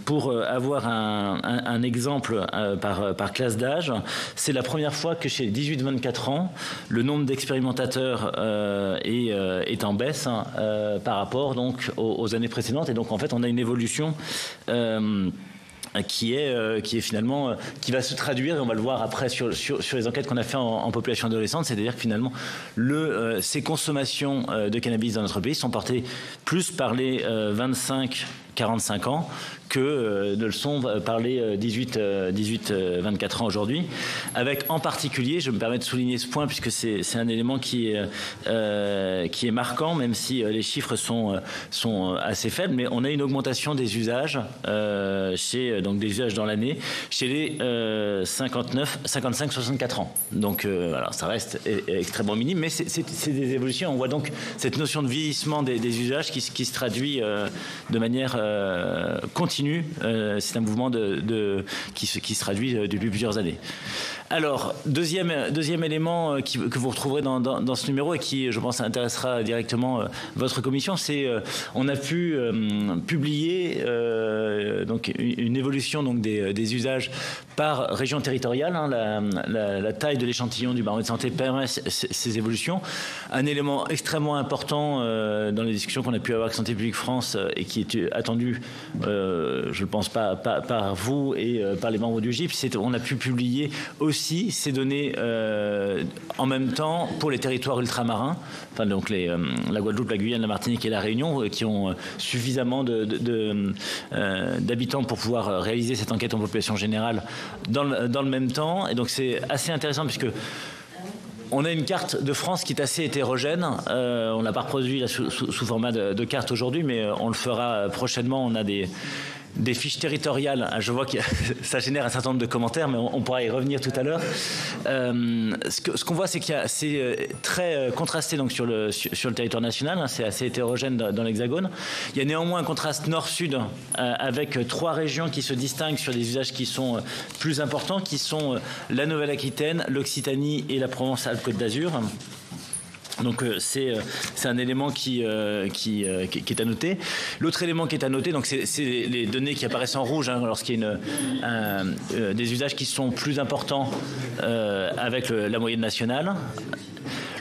Pour avoir un exemple par classe d'âge, c'est la première fois que chez les 18-24 ans, le nombre d'expérimentateurs est en baisse par rapport donc aux années précédentes, et donc en fait on a une évolution qui est finalement qui va se traduire, et on va le voir après sur les enquêtes qu'on a fait en population adolescente, c'est-à-dire que finalement ces consommations de cannabis dans notre pays sont portées plus par les 25-45 ans que ne le sont par les 18-24 ans aujourd'hui, avec en particulier, je me permets de souligner ce point puisque c'est un élément qui est marquant, même si les chiffres sont assez faibles, mais on a une augmentation des usages donc des usages dans l'année chez les 55-64 ans. Donc alors ça reste extrêmement minime, mais c'est des évolutions. On voit donc cette notion de vieillissement des usages qui se traduit de manière continue. C'est un mouvement qui se traduit depuis plusieurs années. Alors, deuxième élément que vous retrouverez dans ce numéro et qui, je pense, intéressera directement votre commission, c'est on a pu publier donc une évolution donc des usages par région territoriale. La taille de l'échantillon du baromètre de santé permet ces évolutions. Un élément extrêmement important dans les discussions qu'on a pu avoir avec Santé publique France et qui est attendu, je ne pense pas par vous et par les membres du GIP, c'est qu'on a pu publier aussi ces données en même temps pour les territoires ultramarins, enfin donc la Guadeloupe, la Guyane, la Martinique et la Réunion, qui ont suffisamment d'habitants pour pouvoir réaliser cette enquête en population générale dans le même temps. Et donc c'est assez intéressant puisque on a une carte de France qui est assez hétérogène. On l'a pas reproduit sous format de carte aujourd'hui, mais on le fera prochainement. On a des fiches territoriales. Je vois que ça génère un certain nombre de commentaires, mais on pourra y revenir tout à l'heure. Ce qu'on voit, c'est c'est très contrasté donc sur le territoire national. C'est assez hétérogène dans l'Hexagone. Il y a néanmoins un contraste nord-sud avec 3 régions qui se distinguent sur des usages qui sont plus importants, qui sont la Nouvelle-Aquitaine, l'Occitanie et la Provence-Alpes-Côte d'Azur. Donc c'est un élément qui est à noter. L'autre élément qui est à noter, donc c'est les données qui apparaissent en rouge lorsqu'il y a des usages qui sont plus importants avec la moyenne nationale.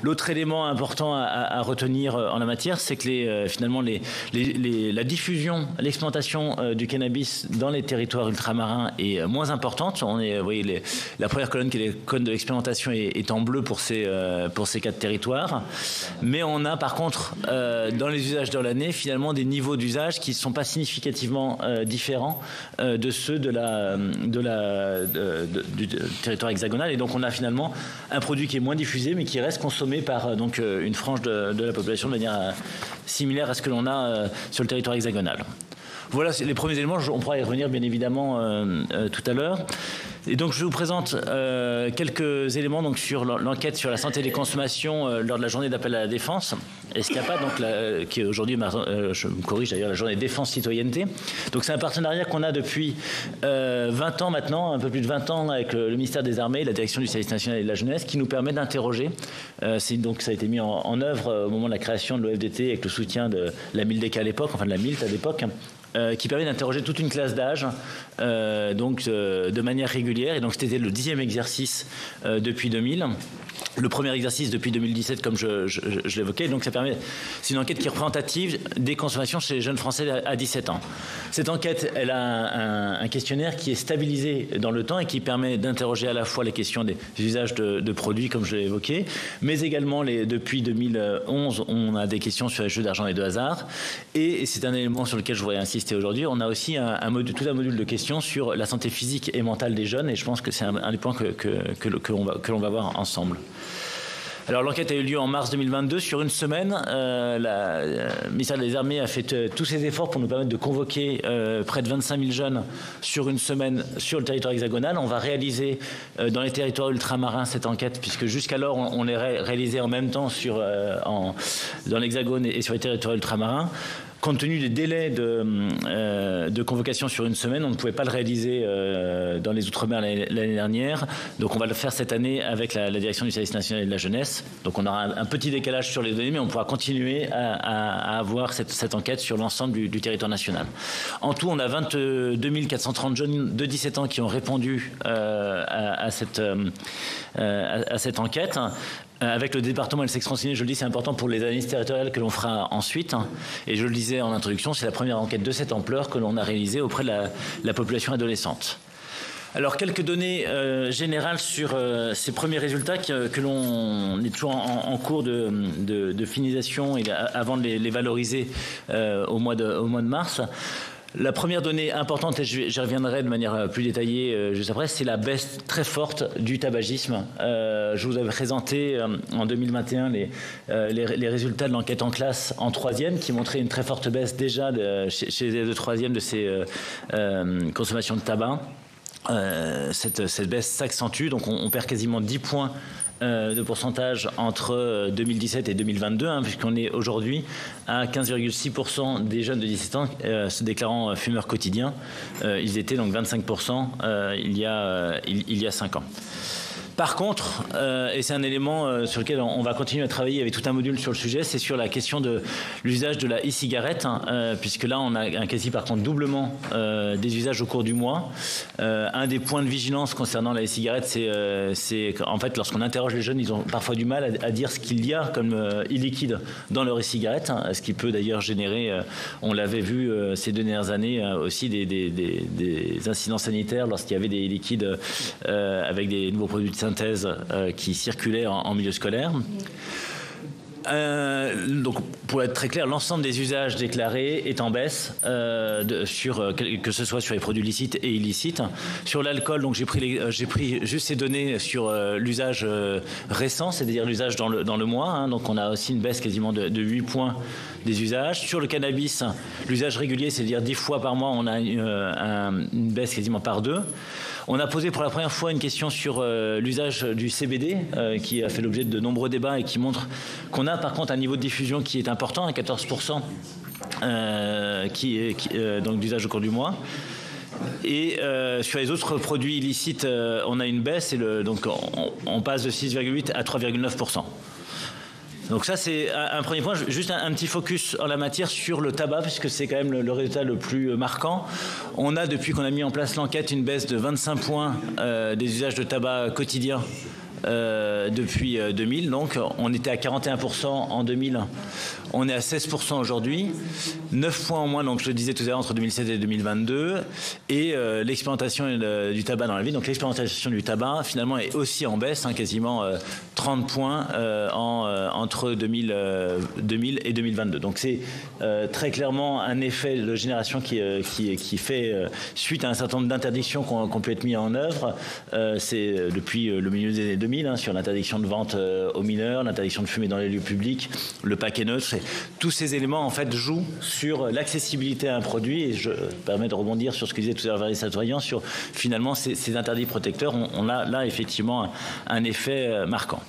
L'autre élément important à retenir en la matière, c'est que finalement la diffusion, l'exploitation du cannabis dans les territoires ultramarins est moins importante. Vous voyez, la première colonne qui est la colonne de l'expérimentation est en bleu pour ces 4 territoires. Mais on a par contre dans les usages dans l'année finalement des niveaux d'usage qui ne sont pas significativement différents de ceux du territoire hexagonal. Et donc on a finalement un produit qui est moins diffusé mais qui reste consommé par donc une frange de la population de manière similaire à ce que l'on a sur le territoire hexagonal. Voilà les premiers éléments, on pourra y revenir bien évidemment tout à l'heure. Et donc je vous présente quelques éléments donc, sur l'enquête sur la santé des consommations lors de la journée d'appel à la défense, ESCAPA, donc, qui est aujourd'hui, je me corrige d'ailleurs, la journée défense citoyenneté. Donc c'est un partenariat qu'on a depuis 20 ans maintenant, un peu plus de 20 ans avec le ministère des Armées, la direction du service national et de la jeunesse, qui nous permet d'interroger. Donc ça a été mis en œuvre au moment de la création de l'OFDT avec le soutien de la MILDEC à l'époque, enfin de la MILT à l'époque, qui permet d'interroger toute une classe d'âge de manière régulière. Et donc c'était le 10e exercice depuis 2000. Le premier exercice depuis 2017, comme je l'évoquais. Donc c'est une enquête qui est représentative des consommations chez les jeunes Français à 17 ans. Cette enquête, elle a un questionnaire qui est stabilisé dans le temps et qui permet d'interroger à la fois les questions des usages de produits, comme je l'ai évoqué, mais également depuis 2011, on a des questions sur les jeux d'argent et de hasard. Et c'est un élément sur lequel je voudrais insister aujourd'hui. On a aussi tout un module de questions sur la santé physique et mentale des jeunes, et je pense que c'est un des points que l'on va voir ensemble. Alors l'enquête a eu lieu en mars 2022. Sur une semaine, le ministère des Armées a fait tous ses efforts pour nous permettre de convoquer près de 25 000 jeunes sur une semaine sur le territoire hexagonal. On va réaliser dans les territoires ultramarins cette enquête, puisque jusqu'alors on les réalisait en même temps dans l'hexagone et sur les territoires ultramarins. Compte tenu des délais de convocation sur une semaine, on ne pouvait pas le réaliser dans les Outre-mer l'année dernière. Donc on va le faire cette année avec la direction du service national et de la jeunesse. Donc on aura un petit décalage sur les données, mais on pourra continuer à avoir cette enquête sur l'ensemble du territoire national. En tout, on a 22 430 jeunes de 17 ans qui ont répondu à cette enquête. Avec le département et le sexe renseigné, je le dis, c'est important pour les analyses territoriales que l'on fera ensuite. Et je le disais en introduction, c'est la première enquête de cette ampleur que l'on a réalisée auprès de la population adolescente. Alors, quelques données générales sur ces premiers résultats que l'on est toujours en cours de finalisation et avant de les valoriser au mois de mars. La première donnée importante, et j'y reviendrai de manière plus détaillée juste après, c'est la baisse très forte du tabagisme. Je vous avais présenté en 2021 les résultats de l'enquête en classe en troisième, qui montraient une très forte baisse déjà chez les élèves de troisième de ces consommations de tabac. Cette baisse s'accentue, donc on perd quasiment 10 points de pourcentage entre 2017 et 2022, puisqu'on est aujourd'hui à 15,6% des jeunes de 17 ans se déclarant fumeurs quotidiens. Ils étaient donc 25% il y a 5 ans. Par contre, et c'est un élément sur lequel on va continuer à travailler avec tout un module sur le sujet, c'est sur la question de l'usage de la e-cigarette, puisque là on a un quasi par contre doublement des usages au cours du mois. Un des points de vigilance concernant la e-cigarette, c'est qu'en fait lorsqu'on interroge les jeunes, ils ont parfois du mal à dire ce qu'il y a comme e-liquide dans leur e-cigarette, ce qui peut d'ailleurs générer, on l'avait vu ces 2 dernières années, aussi des incidents sanitaires lorsqu'il y avait des liquides avec des nouveaux produits de synthèse qui circulaient en milieu scolaire. Donc, pour être très clair, l'ensemble des usages déclarés est en baisse, que ce soit sur les produits licites et illicites. Sur l'alcool, donc j'ai pris juste ces données sur l'usage récent, c'est-à-dire l'usage dans le mois. Donc, on a aussi une baisse quasiment de 8 points des usages. Sur le cannabis, l'usage régulier, c'est-à-dire 10 fois par mois, on a une baisse quasiment par 2. On a posé pour la première fois une question sur l'usage du CBD, qui a fait l'objet de nombreux débats et qui montre qu'on a par contre un niveau de diffusion qui est important, à 14%, donc d'usage au cours du mois. Et sur les autres produits illicites, on a une baisse, et donc on passe de 6,8 à 3,9%. Donc ça, c'est un premier point. Juste un petit focus en la matière sur le tabac, puisque c'est quand même le résultat le plus marquant. On a, depuis qu'on a mis en place l'enquête, une baisse de 25 points des usages de tabac quotidiens depuis 2000. Donc on était à 41% en 2000, on est à 16% aujourd'hui, 9 points en moins, donc je le disais tout à l'heure, entre 2007 et 2022. Et l'expérimentation du tabac dans la vie, donc l'expérimentation du tabac finalement est aussi en baisse, quasiment 30 points entre 2000 et 2022. Donc c'est très clairement un effet de génération qui fait suite à un certain nombre d'interdictions qui ont pu être mises en œuvre. C'est depuis le milieu des années 2000, sur l'interdiction de vente aux mineurs, l'interdiction de fumer dans les lieux publics, le paquet neutre. Et tous ces éléments, en fait, jouent sur l'accessibilité à un produit. Et je me permets de rebondir sur ce que disait tout à l'heure Valérie Satoyan, sur finalement ces interdits protecteurs. On a là, effectivement, un effet marquant.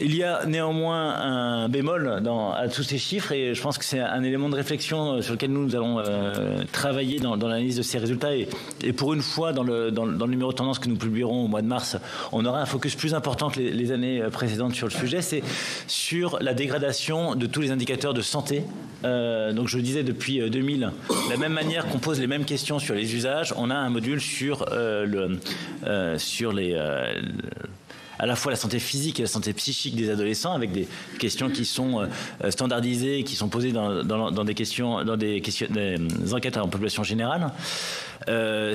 Il y a néanmoins un bémol à tous ces chiffres et je pense que c'est un élément de réflexion sur lequel nous allons travailler dans l'analyse de ces résultats. Et pour une fois, dans le numéro de tendance que nous publierons au mois de mars, on aura un focus plus important que les années précédentes sur le sujet. C'est sur la dégradation de tous les indicateurs de santé. Donc je le disais, depuis 2000, de la même manière qu'on pose les mêmes questions sur les usages, on a un module sur à la fois la santé physique et la santé psychique des adolescents, avec des questions qui sont standardisées et qui sont posées dans des enquêtes en population générale.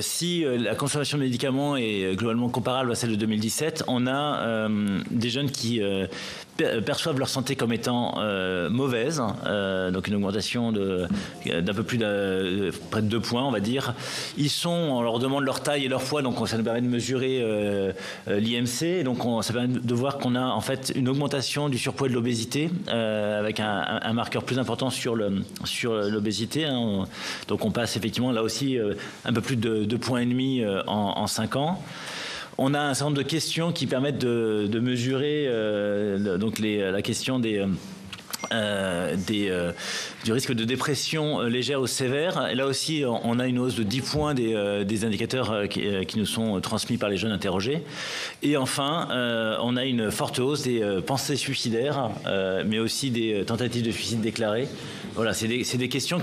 Si la consommation de médicaments est globalement comparable à celle de 2017, on a des jeunes qui perçoivent leur santé comme étant mauvaise, donc une augmentation d'un peu plus près de 2 points, on va dire. On leur demande leur taille et leur poids, donc ça nous permet de mesurer l'IMC, donc ça permet de voir qu'on a en fait une augmentation du surpoids et de l'obésité, avec un marqueur plus important sur l'obésité. Hein. Donc on passe effectivement là aussi un peu plus de 2,5 points en 5 ans. On a un certain nombre de questions qui permettent de mesurer donc la question du risque de dépression légère ou sévère. Et là aussi, on a une hausse de 10 points des indicateurs qui nous sont transmis par les jeunes interrogés. Et enfin, on a une forte hausse des pensées suicidaires, mais aussi des tentatives de suicide déclarées. Voilà, c'est des questions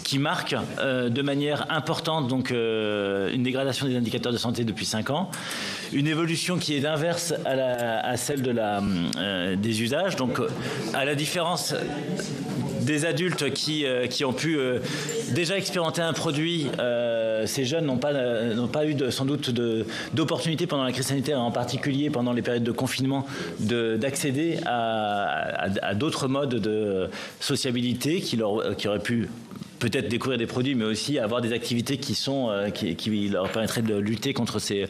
qui marquent de manière importante donc une dégradation des indicateurs de santé depuis 5 ans, une évolution qui est inverse à celle des usages. Donc, à la différence des adultes qui ont pu déjà expérimenter un produit, ces jeunes n'ont pas eu sans doute d'opportunité pendant la crise sanitaire, en particulier pendant les périodes de confinement, d'accéder à d'autres modes de sociabilité qui auraient pu peut-être découvrir des produits, mais aussi avoir des activités qui leur permettraient de lutter contre ces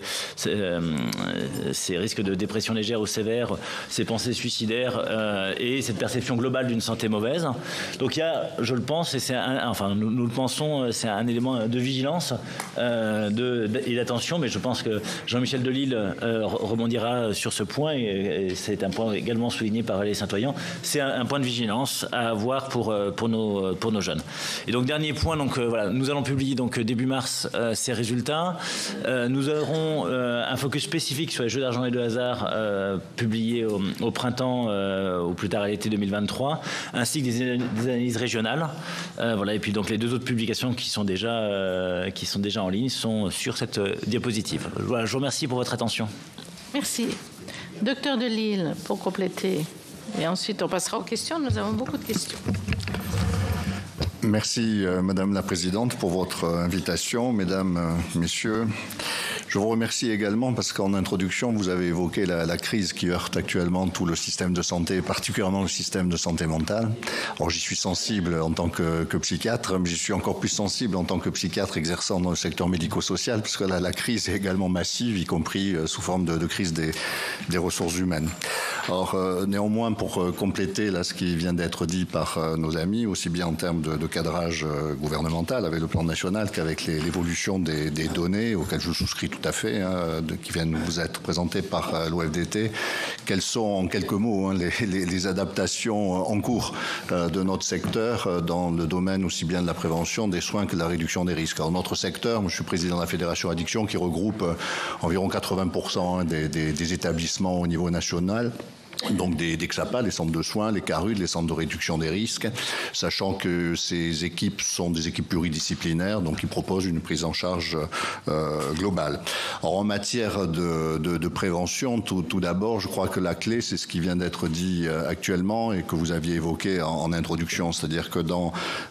risques de dépression légère ou sévère, ces pensées suicidaires et cette perception globale d'une santé mauvaise. Donc il y a, je le pense, et nous le pensons, c'est un élément de vigilance et d'attention, mais je pense que Jean-Michel Delisle rebondira sur ce point, et c'est un point également souligné par Valérie Satoyan. C'est un point de vigilance à avoir pour nos jeunes. Et donc dernier point, voilà, nous allons publier début mars ces résultats. Nous aurons un focus spécifique sur les jeux d'argent et de hasard publié au printemps ou plus tard à l'été 2023, ainsi que des analyses régionales. Voilà, et puis donc les 2 autres publications qui sont déjà en ligne sont sur cette diapositive. Voilà, je vous remercie pour votre attention. Merci. Docteur Delisle, pour compléter. Et ensuite, on passera aux questions. Nous avons beaucoup de questions. Merci, Madame la Présidente, pour votre invitation. Mesdames, Messieurs, je vous remercie également parce qu'en introduction, vous avez évoqué la crise qui heurte actuellement tout le système de santé, particulièrement le système de santé mentale. Alors, j'y suis sensible en tant que psychiatre, mais j'y suis encore plus sensible en tant que psychiatre exerçant dans le secteur médico-social, parce que la crise est également massive, y compris sous forme de crise des ressources humaines. Alors, néanmoins, pour compléter là ce qui vient d'être dit par nos amis, aussi bien en termes de cadrage gouvernemental avec le plan national qu'avec l'évolution des données auxquelles je souscris tout à fait, qui viennent vous être présentées par l'OFDT, quelles sont en quelques mots les adaptations en cours de notre secteur dans le domaine aussi bien de la prévention des soins que de la réduction des risques. Alors, notre secteur, moi, je suis président de la Fédération Addiction qui regroupe environ 80% des établissements au niveau national. Donc des XAPA, les centres de soins, les CARUD, les centres de réduction des risques, sachant que ces équipes sont des équipes pluridisciplinaires, donc qui proposent une prise en charge globale. Alors, en matière de prévention, tout d'abord, je crois que la clé, c'est ce qui vient d'être dit actuellement et que vous aviez évoqué en introduction, c'est-à-dire que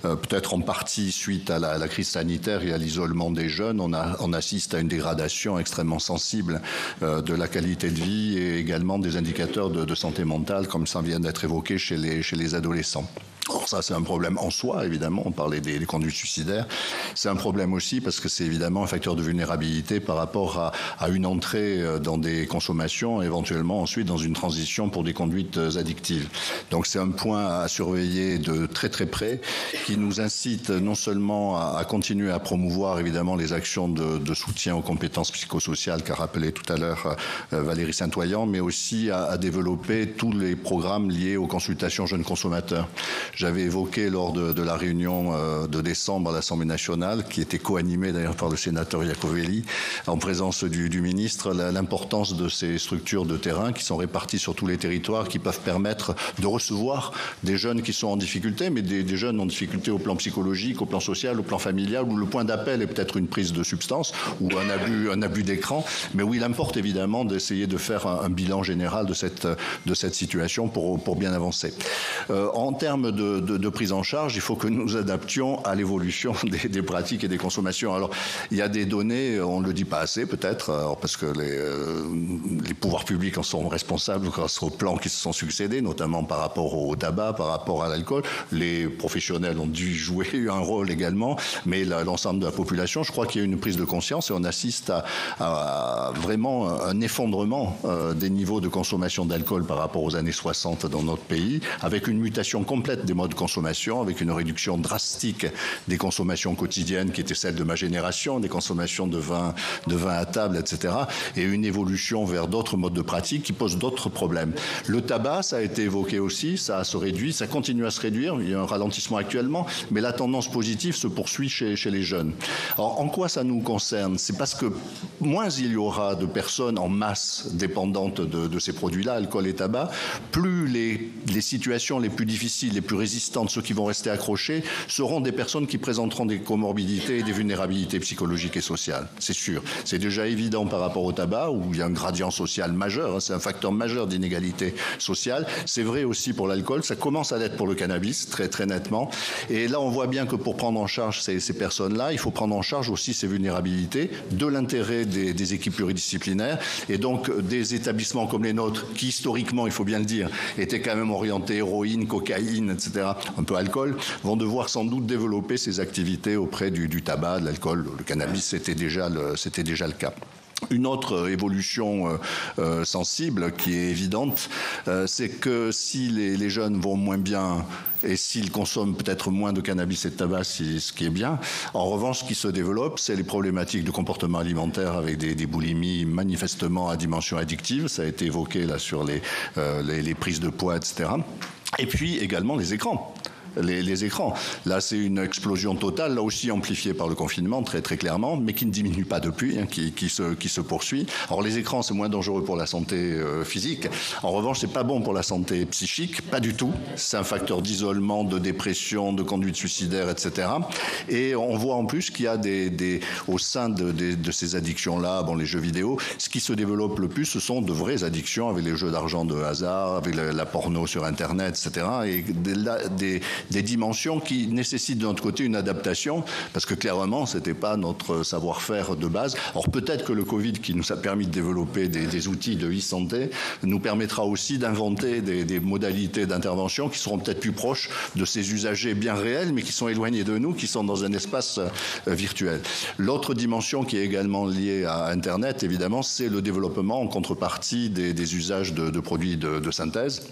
peut-être en partie suite à la crise sanitaire et à l'isolement des jeunes, on assiste à une dégradation extrêmement sensible de la qualité de vie et également des indicateurs de santé mentale, comme ça vient d'être évoqué chez les adolescents. Or, ça, c'est un problème en soi, évidemment. On parlait des conduites suicidaires. C'est un problème aussi parce que c'est évidemment un facteur de vulnérabilité par rapport à une entrée dans des consommations, éventuellement ensuite dans une transition pour des conduites addictives. Donc c'est un point à surveiller de très très près qui nous incite non seulement à continuer à promouvoir évidemment les actions de soutien aux compétences psychosociales qu'a rappelé tout à l'heure Valérie Saint-Oyen, mais aussi à développer tous les programmes liés aux consultations jeunes consommateurs. J'avais évoqué lors de la réunion de décembre à l'Assemblée nationale, qui était co-animée d'ailleurs par le sénateur Iacovelli, en présence du ministre, l'importance de ces structures de terrain qui sont réparties sur tous les territoires, qui peuvent permettre de recevoir des jeunes qui sont en difficulté, mais des jeunes en difficulté au plan psychologique, au plan social, au plan familial, où le point d'appel est peut-être une prise de substance ou un abus d'écran, mais où il importe évidemment d'essayer de faire un bilan général de cette situation pour bien avancer. En termes de prise en charge, il faut que nous adaptions à l'évolution des pratiques et des consommations. Alors, il y a des données, on ne le dit pas assez peut-être, parce que les pouvoirs publics en sont responsables grâce aux plans qui se sont succédés, notamment par rapport au tabac, par rapport à l'alcool. Les professionnels ont dû jouer un rôle également, mais l'ensemble de la population, je crois qu'il y a une prise de conscience et on assiste à vraiment un effondrement des niveaux de consommation d'alcool par rapport aux années 60 dans notre pays, avec une mutation complète des modes de consommation, avec une réduction drastique des consommations quotidiennes qui étaient celles de ma génération, des consommations de vin à table, etc., et une évolution vers d'autres modes de pratique qui posent d'autres problèmes. Le tabac, ça a été évoqué aussi, ça se réduit, ça continue à se réduire, il y a un ralentissement actuellement, mais la tendance positive se poursuit chez les jeunes. Alors, en quoi ça nous concerne? C'est parce que moins il y aura de personnes en masse dépendantes de ces produits-là, alcool et tabac, plus les situations les plus difficiles, les plus résistantes, ceux qui vont rester accrochés, seront des personnes qui présenteront des comorbidités et des vulnérabilités psychologiques et sociales. C'est sûr. C'est déjà évident par rapport au tabac, où il y a un gradient social majeur, hein, c'est un facteur majeur d'inégalité sociale. C'est vrai aussi pour l'alcool, ça commence à l'être pour le cannabis, très très nettement. Et là, on voit bien que pour prendre en charge ces personnes-là, il faut prendre en charge aussi ces vulnérabilités, de l'intérêt des équipes pluridisciplinaires, et donc des établissements comme les nôtres, qui historiquement, il faut bien le dire, étaient quand même orientés héroïne, cocaïne, etc., un peu alcool, vont devoir sans doute développer ces activités auprès du tabac, de l'alcool. Le cannabis, c'était déjà le cas. Une autre évolution sensible qui est évidente, c'est que si les jeunes vont moins bien et s'ils consomment peut-être moins de cannabis et de tabac, ce qui est bien, en revanche, ce qui se développe, c'est les problématiques de comportement alimentaire avec des boulimies manifestement à dimension addictive. Ça a été évoqué là sur les prises de poids, etc. Et puis également les écrans. Les écrans. Là, c'est une explosion totale, là aussi amplifiée par le confinement, très très clairement, mais qui ne diminue pas depuis, hein, qui se poursuit. Alors, les écrans, c'est moins dangereux pour la santé physique. En revanche, c'est pas bon pour la santé psychique, pas du tout. C'est un facteur d'isolement, de dépression, de conduite suicidaire, etc. Et on voit en plus qu'il y a au sein de ces addictions-là, les jeux vidéo, ce qui se développe le plus, ce sont de vraies addictions avec les jeux d'argent de hasard, avec la porno sur Internet, etc. Et des dimensions qui nécessitent de notre côté une adaptation, parce que clairement, c'était pas notre savoir-faire de base. Or, peut-être que le Covid, qui nous a permis de développer des outils de e-santé, nous permettra aussi d'inventer des modalités d'intervention qui seront peut-être plus proches de ces usagers bien réels, mais qui sont éloignés de nous, qui sont dans un espace virtuel. L'autre dimension qui est également liée à Internet, évidemment, c'est le développement en contrepartie des usages de produits de synthèse.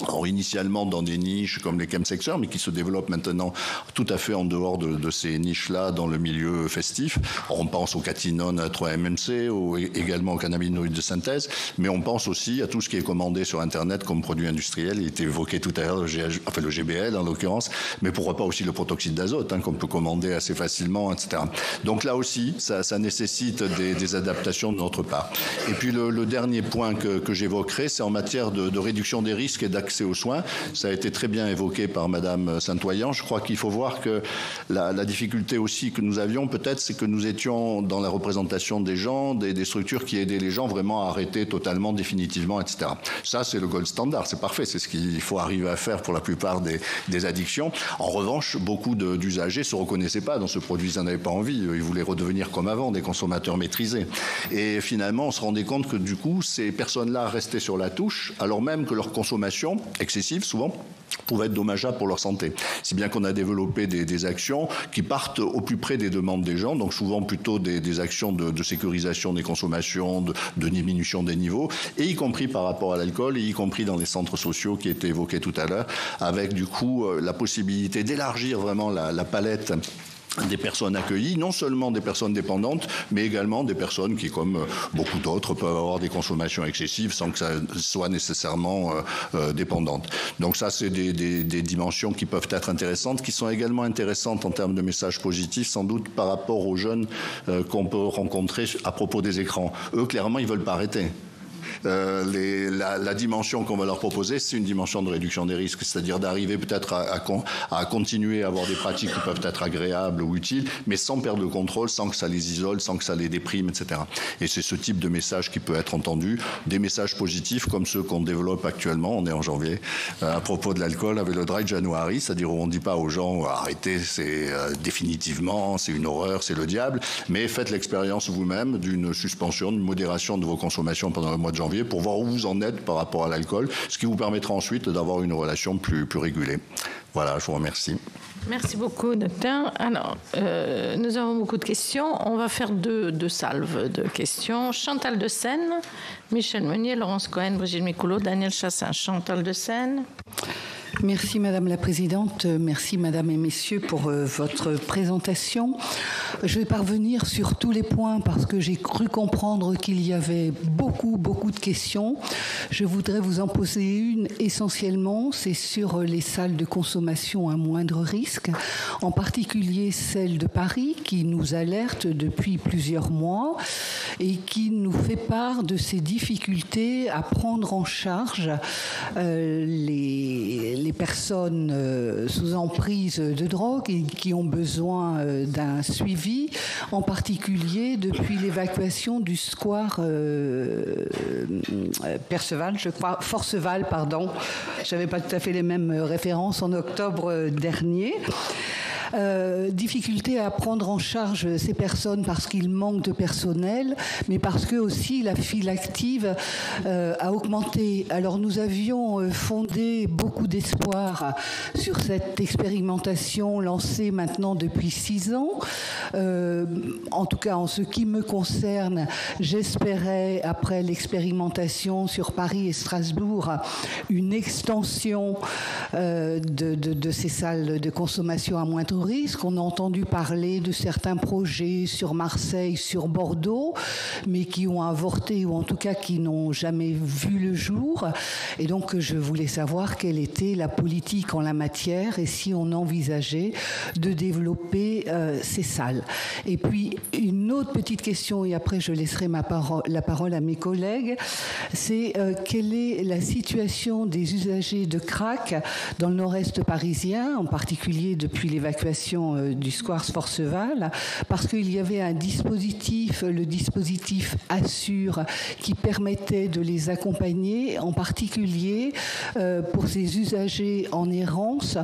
Alors, initialement dans des niches comme les chemsexers, mais qui se développent maintenant tout à fait en dehors de ces niches-là dans le milieu festif. Alors, on pense au catinone à 3-MMC, également aux cannabinoïdes de synthèse, mais on pense aussi à tout ce qui est commandé sur Internet comme produit industriel. Il était évoqué tout à l'heure, le GBL en l'occurrence, mais pourquoi pas aussi le protoxyde d'azote, hein, qu'on peut commander assez facilement, etc. Donc là aussi, ça nécessite des adaptations de notre part. Et puis le dernier point que j'évoquerai, c'est en matière de réduction des risques et d'accès aux soins. Ça a été très bien évoqué par Madame Saint-Oyen. Je crois qu'il faut voir que la difficulté aussi que nous avions, peut-être, c'est que nous étions dans la représentation des gens, des structures qui aidaient les gens vraiment à arrêter totalement, définitivement, etc. Ça, c'est le gold standard, c'est parfait, c'est ce qu'il faut arriver à faire pour la plupart des addictions. En revanche, beaucoup d'usagers ne se reconnaissaient pas dans ce produit, ils n'en avaient pas envie, ils voulaient redevenir comme avant, des consommateurs maîtrisés. Et finalement, on se rendait compte que du coup, ces personnes-là restaient sur la touche, alors même que leur consommation excessive, souvent, pouvait être dommageable pour leur santé. santé. Si bien qu'on a développé des actions qui partent au plus près des demandes des gens, donc souvent plutôt des actions de sécurisation des consommations, de diminution des niveaux, et y compris par rapport à l'alcool, et y compris dans les centres sociaux qui étaient évoqués tout à l'heure, avec du coup la possibilité d'élargir vraiment la palette des personnes accueillies, non seulement des personnes dépendantes, mais également des personnes qui, comme beaucoup d'autres, peuvent avoir des consommations excessives sans que ça soit nécessairement dépendante. Donc ça, c'est des dimensions qui peuvent être intéressantes, qui sont également intéressantes en termes de messages positifs, sans doute par rapport aux jeunes qu'on peut rencontrer à propos des écrans. Eux, clairement, ils ne veulent pas arrêter. La dimension qu'on va leur proposer, c'est une dimension de réduction des risques, c'est-à-dire d'arriver peut-être à continuer à avoir des pratiques qui peuvent être agréables ou utiles, mais sans perdre le contrôle, sans que ça les isole, sans que ça les déprime, etc. Et c'est ce type de message qui peut être entendu, des messages positifs comme ceux qu'on développe actuellement, on est en janvier, à propos de l'alcool avec le Dry January, c'est-à-dire où on ne dit pas aux gens arrêtez, c'est définitivement, c'est une horreur, c'est le diable, mais faites l'expérience vous-même d'une suspension, d'une modération de vos consommations pendant le mois de janvier pour voir où vous en êtes par rapport à l'alcool, ce qui vous permettra ensuite d'avoir une relation plus régulée. Voilà, je vous remercie. Merci beaucoup, docteur. Alors, nous avons beaucoup de questions. On va faire deux salves de questions. Chantal de Seine, Michel Meunier, Laurence Cohen, Brigitte Micoulot, Daniel Chassin. Chantal de Seine. Merci Madame la Présidente, merci Madame et Messieurs pour votre présentation. Je vais pas revenir sur tous les points parce que j'ai cru comprendre qu'il y avait beaucoup de questions. Je voudrais vous en poser une essentiellement, c'est sur les salles de consommation à moindre risque, en particulier celle de Paris qui nous alerte depuis plusieurs mois et qui nous fait part de ses difficultés à prendre en charge les personnes sous emprise de drogue et qui ont besoin d'un suivi, en particulier depuis l'évacuation du square Perceval, je crois, Forceval, pardon. Je n'avais pas tout à fait les mêmes références en octobre dernier. Difficulté à prendre en charge ces personnes parce qu'il manque de personnel, mais parce que aussi la file active a augmenté. Alors nous avions fondé beaucoup d'espoir sur cette expérimentation lancée maintenant depuis 6 ans. En tout cas, en ce qui me concerne, j'espérais, après l'expérimentation sur Paris et Strasbourg, une extension de ces salles de consommation à moindre risque. On a entendu parler de certains projets sur Marseille, sur Bordeaux, mais qui ont avorté ou en tout cas qui n'ont jamais vu le jour. Et donc, je voulais savoir quelle était la politique en la matière et si on envisageait de développer ces salles. Et puis, une autre petite question, et après je laisserai la parole à mes collègues, c'est quelle est la situation des usagers de crack dans le nord-est parisien, en particulier depuis l'évacuation du square Forceval, parce qu'il y avait un dispositif, le dispositif Assure, qui permettait de les accompagner, en particulier pour ces usagers en errance,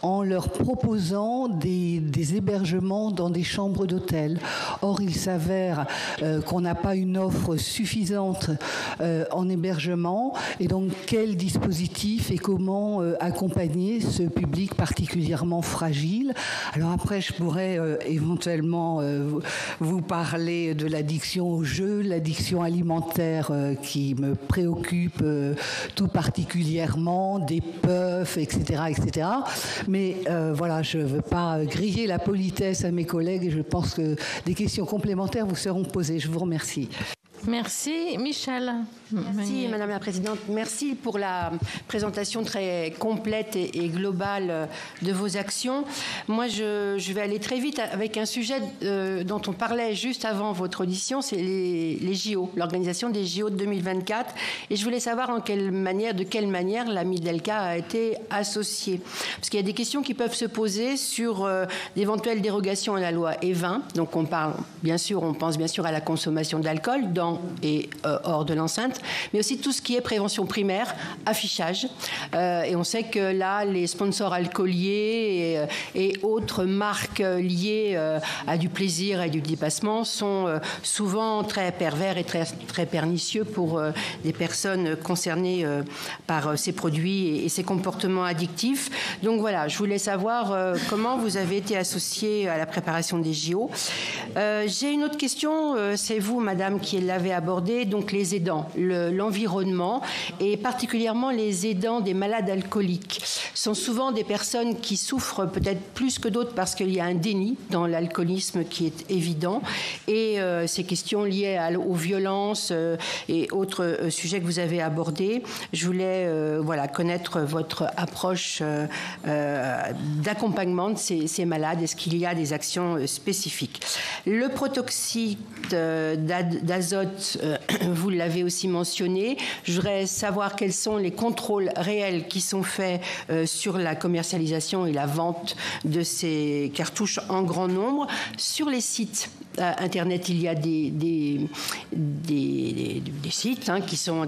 en leur proposant des hébergements dans des chambres d'hôtel. Or, il s'avère qu'on n'a pas une offre suffisante en hébergement, et donc quel dispositif et comment accompagner ce public particulièrement fragile. Alors après, je pourrais éventuellement vous parler de l'addiction au jeu, l'addiction alimentaire qui me préoccupe tout particulièrement, des puffs, etc., etc. Mais voilà, je ne veux pas griller la politesse à mes collègues et je pense que des questions complémentaires vous seront posées. Je vous remercie. Merci. Michel. Merci, Madame la Présidente. Merci pour la présentation très complète et globale de vos actions. Moi, je vais aller très vite avec un sujet dont on parlait juste avant votre audition, c'est les JO, l'organisation des JO de 2024. Et je voulais savoir de quelle manière la Midelca a été associée. Parce qu'il y a des questions qui peuvent se poser sur d'éventuelles dérogations à la loi E20. Donc on pense bien sûr à la consommation d'alcool dans dedans et hors de l'enceinte, mais aussi tout ce qui est prévention primaire, affichage. Et on sait que là, les sponsors alcooliers et autres marques liées à du plaisir et du dépassement sont souvent très pervers et très pernicieux pour des personnes concernées par ces produits et ces comportements addictifs. Donc voilà, je voulais savoir comment vous avez été associée à la préparation des JO. J'ai une autre question, c'est vous, madame, qui l'avez abordée, donc les aidants, l'environnement, et particulièrement les aidants des malades alcooliques. Ce sont souvent des personnes qui souffrent peut-être plus que d'autres parce qu'il y a un déni dans l'alcoolisme qui est évident, et ces questions liées aux violences et autres sujets que vous avez abordés. Je voulais connaître votre approche d'accompagnement de ces malades. Est-ce qu'il y a des actions spécifiques? Le protoxyde d'azote, vous l'avez aussi mentionné. Je voudrais savoir quels sont les contrôles réels qui sont faits sur la commercialisation et la vente de ces cartouches en grand nombre. Sur les sites Internet, il y a des sites qui sont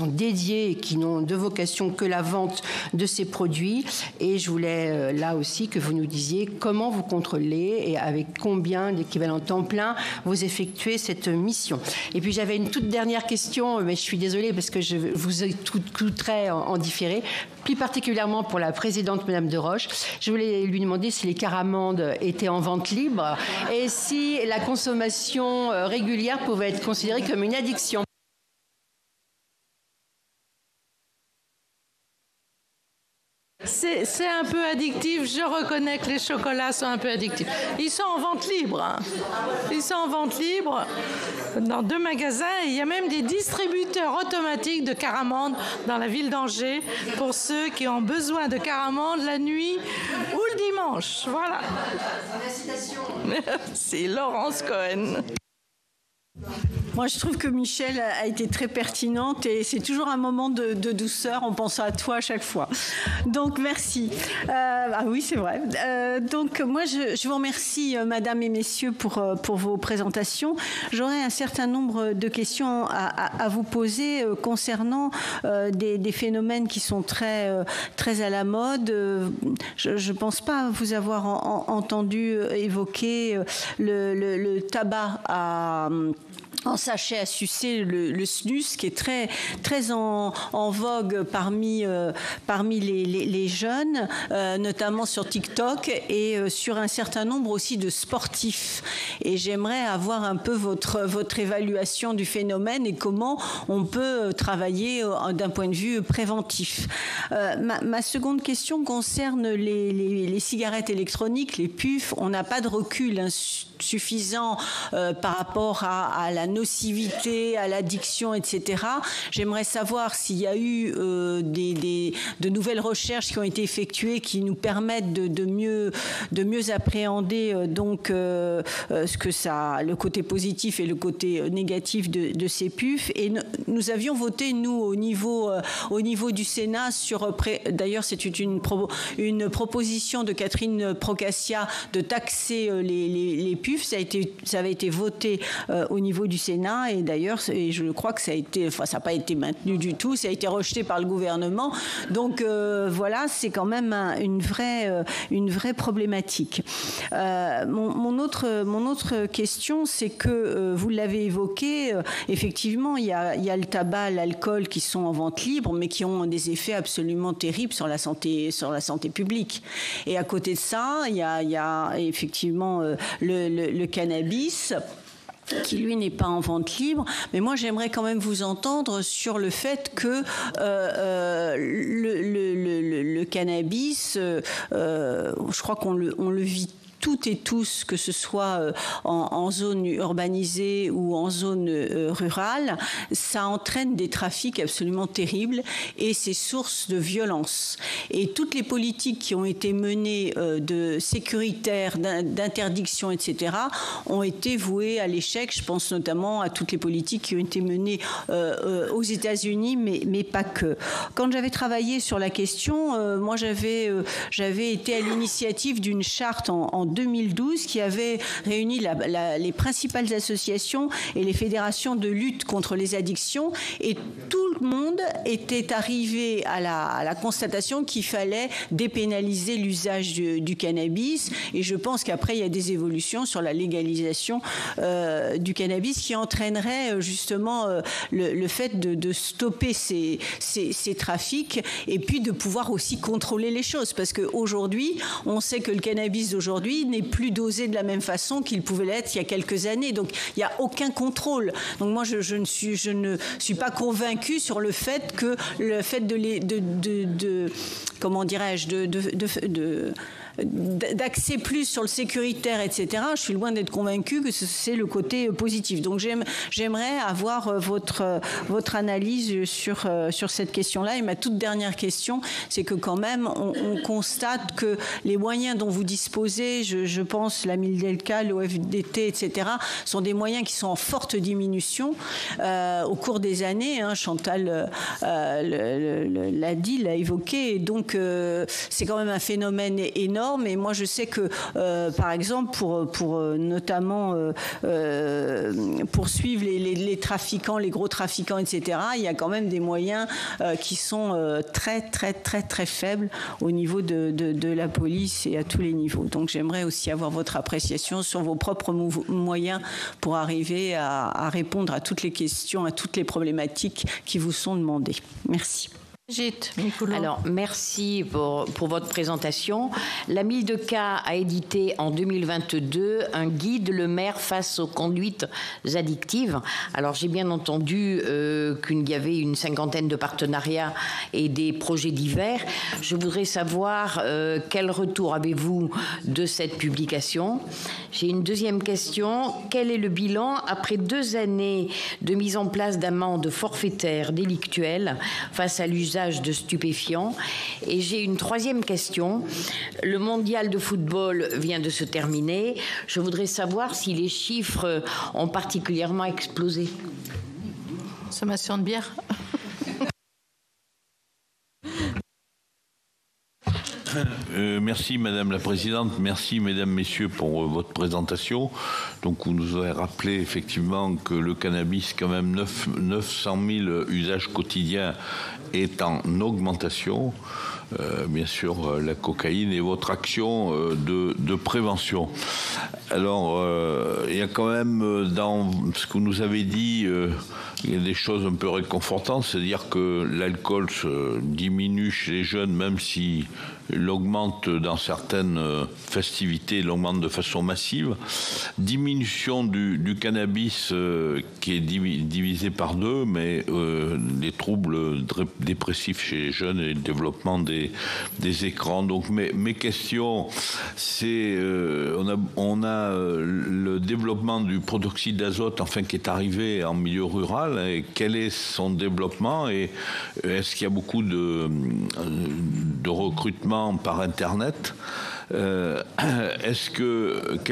dédiés et qui n'ont de vocation que la vente de ces produits. Et je voulais là aussi que vous nous disiez comment vous contrôlez et avec combien d'équivalents temps plein vous effectuez cette mission. Et puis j'avais une toute dernière question, mais je suis désolée parce que je vous écouterai en différé, plus particulièrement pour la présidente Madame de Roche. Je voulais lui demander si les caramandes étaient en vente libre et si la consommation régulière pouvait être considérée comme une addiction. C'est un peu addictif, je reconnais que les chocolats sont un peu addictifs. Ils sont en vente libre. Ils sont en vente libre dans 2 magasins. Et il y a même des distributeurs automatiques de caramandes dans la ville d'Angers pour ceux qui ont besoin de caramandes la nuit ou le dimanche. Voilà. Merci, Laurence Cohen. Moi, je trouve que Michel a été très pertinente et c'est toujours un moment de douceur. On pense à toi à chaque fois. Donc, merci. Ah oui, c'est vrai. Donc, moi, je vous remercie, madame et messieurs, pour vos présentations. J'aurais un certain nombre de questions à vous poser concernant des phénomènes qui sont très à la mode. Je ne pense pas vous avoir entendu évoquer le tabac en sachet à sucer, le snus, qui est très en vogue parmi les jeunes, notamment sur TikTok et sur un certain nombre aussi de sportifs. Et j'aimerais avoir un peu votre évaluation du phénomène et comment on peut travailler d'un point de vue préventif. Ma seconde question concerne les cigarettes électroniques, les puffs. On n'a pas de recul suffisant par rapport à la nocivité, à l'addiction, etc. J'aimerais savoir s'il y a eu de nouvelles recherches qui ont été effectuées qui nous permettent de mieux appréhender le côté positif et le côté négatif de ces puffs. Et nous avions voté, nous, au niveau du Sénat, d'ailleurs c'est une proposition de Catherine Procaccia de taxer les puffs. Ça avait été voté au niveau du Sénat et d'ailleurs, je crois que ça n'a pas été maintenu du tout, ça a été rejeté par le gouvernement. Donc voilà, c'est quand même une vraie problématique. Mon autre question, c'est que vous l'avez évoqué, effectivement, il y a le tabac, l'alcool qui sont en vente libre, mais qui ont des effets absolument terribles sur la santé publique. Et à côté de ça, il y a effectivement le cannabis, qui lui n'est pas en vente libre, mais moi j'aimerais quand même vous entendre sur le fait que le cannabis, je crois qu'on le vit toutes et tous, que ce soit en zone urbanisée ou en zone rurale, ça entraîne des trafics absolument terribles et c'est source de violence. Et toutes les politiques qui ont été menées de sécuritaires, d'interdiction, etc., ont été vouées à l'échec. Je pense notamment à toutes les politiques qui ont été menées aux États-Unis, mais pas que. Quand j'avais travaillé sur la question, moi j'avais été à l'initiative d'une charte en 2012 qui avait réuni les principales associations et les fédérations de lutte contre les addictions, et tout le monde était arrivé à la constatation qu'il fallait dépénaliser l'usage du cannabis, et je pense qu'après il y a des évolutions sur la légalisation du cannabis qui entraînerait justement le fait de stopper ces trafics, et puis de pouvoir aussi contrôler les choses, parce qu'aujourd'hui on sait que le cannabis d'aujourd'hui n'est plus dosé de la même façon qu'il pouvait l'être il y a quelques années, donc il n'y a aucun contrôle. Donc moi je ne suis pas convaincue sur le fait que le fait d'axer plus sur le sécuritaire, etc. Je suis loin d'être convaincue que c'est le côté positif. Donc j'aimerais avoir votre analyse sur cette question-là. Et ma toute dernière question, c'est que quand même on constate que les moyens dont vous disposez, je pense la Mildelka, l'OFDT, etc., sont des moyens qui sont en forte diminution au cours des années. Chantal l'a dit, l'a évoqué. Et donc c'est quand même un phénomène énorme. Et moi, je sais que, par exemple, pour notamment poursuivre les trafiquants, les gros trafiquants, etc., il y a quand même des moyens qui sont très, très, très, très faibles au niveau de la police et à tous les niveaux. Donc, j'aimerais aussi avoir votre appréciation sur vos propres moyens pour arriver à répondre à toutes les questions, à toutes les problématiques qui vous sont demandées. Merci. Alors, merci pour votre présentation. La Mildelka a édité en 2022 un guide Le maire face aux conduites addictives. Alors, j'ai bien entendu qu'il y avait une 50aine de partenariats et des projets divers. Je voudrais savoir quel retour avez-vous de cette publication? J'ai une deuxième question. Quel est le bilan après 2 années de mise en place d'amendes forfaitaires délictuelles face à l'usage de stupéfiants? Et j'ai une troisième question. Le mondial de football vient de se terminer. Je voudrais savoir si les chiffres ont particulièrement explosé. Consommation de bière. Merci Madame la Présidente, merci Mesdames, Messieurs pour votre présentation. Donc vous nous avez rappelé effectivement que le cannabis, quand même 900 000 usages quotidiens, est en augmentation. Bien sûr la cocaïne et votre action de prévention. Alors il y a quand même dans ce que vous nous avez dit, il y a des choses un peu réconfortantes, c'est-à-dire que l'alcool se diminue chez les jeunes, même si l'augmente dans certaines festivités, l'augmente de façon massive. Diminution du cannabis qui est divisé par 2, mais les troubles dépressifs chez les jeunes et le développement des écrans. Donc mes questions, c'est on a le développement du protoxyde d'azote, enfin qui est arrivé en milieu rural, et quel est son développement, et est-ce qu'il y a beaucoup de recrutement par Internet? Quels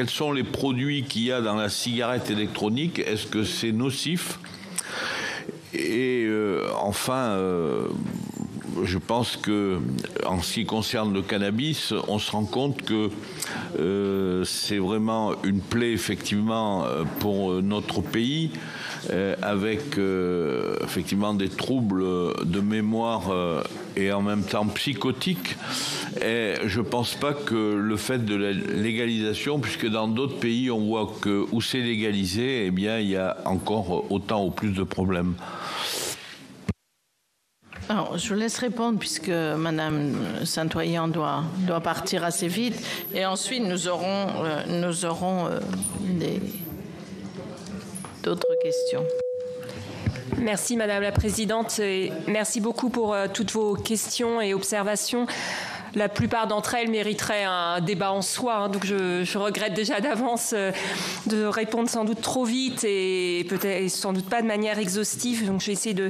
sont les produits qu'il y a dans la cigarette électronique? Est-ce que c'est nocif? Et enfin, je pense que en ce qui concerne le cannabis, on se rend compte que c'est vraiment une plaie effectivement pour notre pays, avec effectivement des troubles de mémoire et en même temps psychotiques. Et je ne pense pas que le fait de la légalisation, puisque dans d'autres pays on voit que où c'est légalisé, eh bien il y a encore autant ou plus de problèmes. Alors, je vous laisse répondre puisque Madame Saint-Oyen doit partir assez vite, et ensuite nous aurons d'autres questions. Merci Madame la Présidente, et merci beaucoup pour toutes vos questions et observations. La plupart d'entre elles mériteraient un débat en soi, donc je regrette déjà d'avance de répondre sans doute trop vite et peut-être sans doute pas de manière exhaustive. Donc je vais essayer de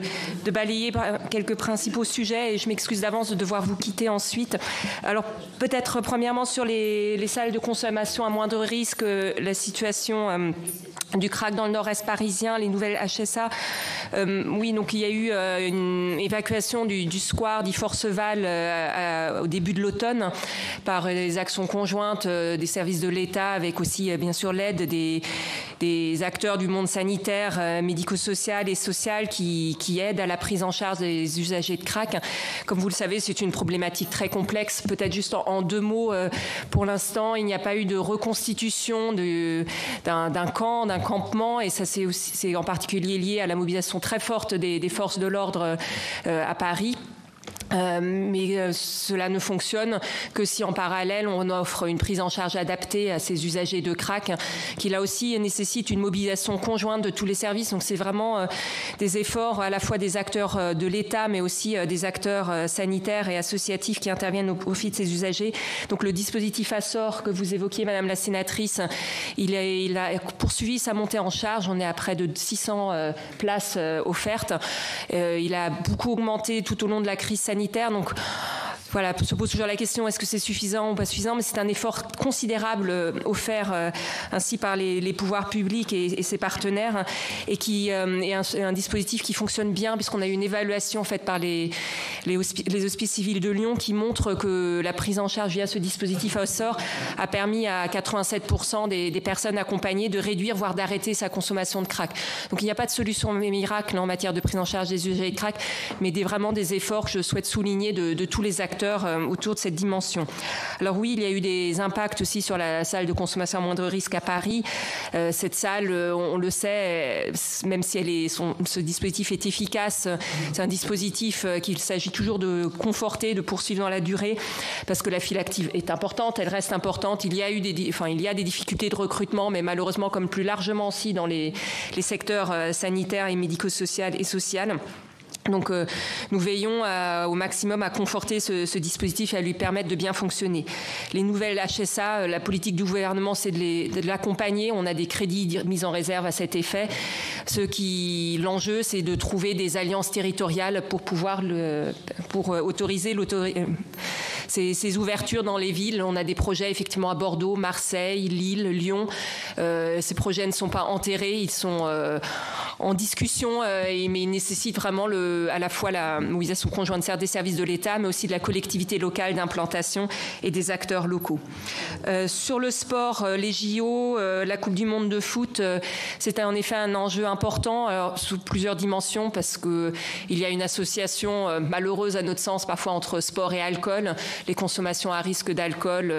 balayer quelques principaux sujets, et je m'excuse d'avance de devoir vous quitter ensuite. Alors peut-être premièrement sur les salles de consommation à moindre risque, la situation du crack dans le nord-est parisien, les nouvelles HSA. Oui, donc il y a eu une évacuation du square d'Y-Forceval au début début de l'automne par des actions conjointes des services de l'État, avec aussi bien sûr l'aide des acteurs du monde sanitaire, médico-social et social qui aident à la prise en charge des usagers de crack. Comme vous le savez, c'est une problématique très complexe. Peut-être juste en 2 mots, pour l'instant, il n'y a pas eu de reconstitution d'un camp, d'un campement, et ça c'est en particulier lié à la mobilisation très forte des forces de l'ordre à Paris. Mais cela ne fonctionne que si en parallèle on offre une prise en charge adaptée à ces usagers de crack, qui là aussi nécessite une mobilisation conjointe de tous les services. Donc c'est vraiment des efforts à la fois des acteurs de l'État, mais aussi des acteurs sanitaires et associatifs qui interviennent au profit de ces usagers. Donc le dispositif Assor que vous évoquiez, Madame la sénatrice, il a poursuivi sa montée en charge. On est à près de 600 places offertes. Il a beaucoup augmenté tout au long de la crise sanitaire. Donc voilà, se pose toujours la question, est-ce que c'est suffisant ou pas suffisant? Mais c'est un effort considérable offert ainsi par les pouvoirs publics et ses partenaires, et qui est un dispositif qui fonctionne bien, puisqu'on a eu une évaluation faite par les hospices civils de Lyon qui montre que la prise en charge via ce dispositif Assor a permis à 87% des personnes accompagnées de réduire, voire d'arrêter sa consommation de crack. Donc il n'y a pas de solution miracle en matière de prise en charge des usagers de crack, mais vraiment des efforts que je souhaite souligner de tous les acteurs autour de cette dimension. Alors oui, il y a eu des impacts aussi sur la salle de consommation à moindre risque à Paris. Cette salle, on le sait, même si ce dispositif est efficace, c'est un dispositif qu'il s'agit toujours de conforter, de poursuivre dans la durée, parce que la file active est importante, elle reste importante. Il y a des difficultés de recrutement, mais malheureusement, comme plus largement aussi dans les secteurs sanitaires et médico-social et social. Donc nous veillons au maximum à conforter ce dispositif et à lui permettre de bien fonctionner. Les nouvelles HSA, la politique du gouvernement, c'est de l'accompagner. On a des crédits mis en réserve à cet effet. L'enjeu, c'est de trouver des alliances territoriales pour autoriser ces ouvertures dans les villes. On a des projets effectivement à Bordeaux, Marseille, Lille, Lyon. Ces projets ne sont pas enterrés, ils sont en discussion, mais ils nécessitent vraiment à la fois la mobilisation conjointe des services de l'État, mais aussi de la collectivité locale d'implantation et des acteurs locaux. Sur le sport, les JO, la Coupe du Monde de foot, c'est en effet un enjeu important, sous plusieurs dimensions, parce qu'il y a une association malheureuse à notre sens parfois entre sport et alcool, les consommations à risque d'alcool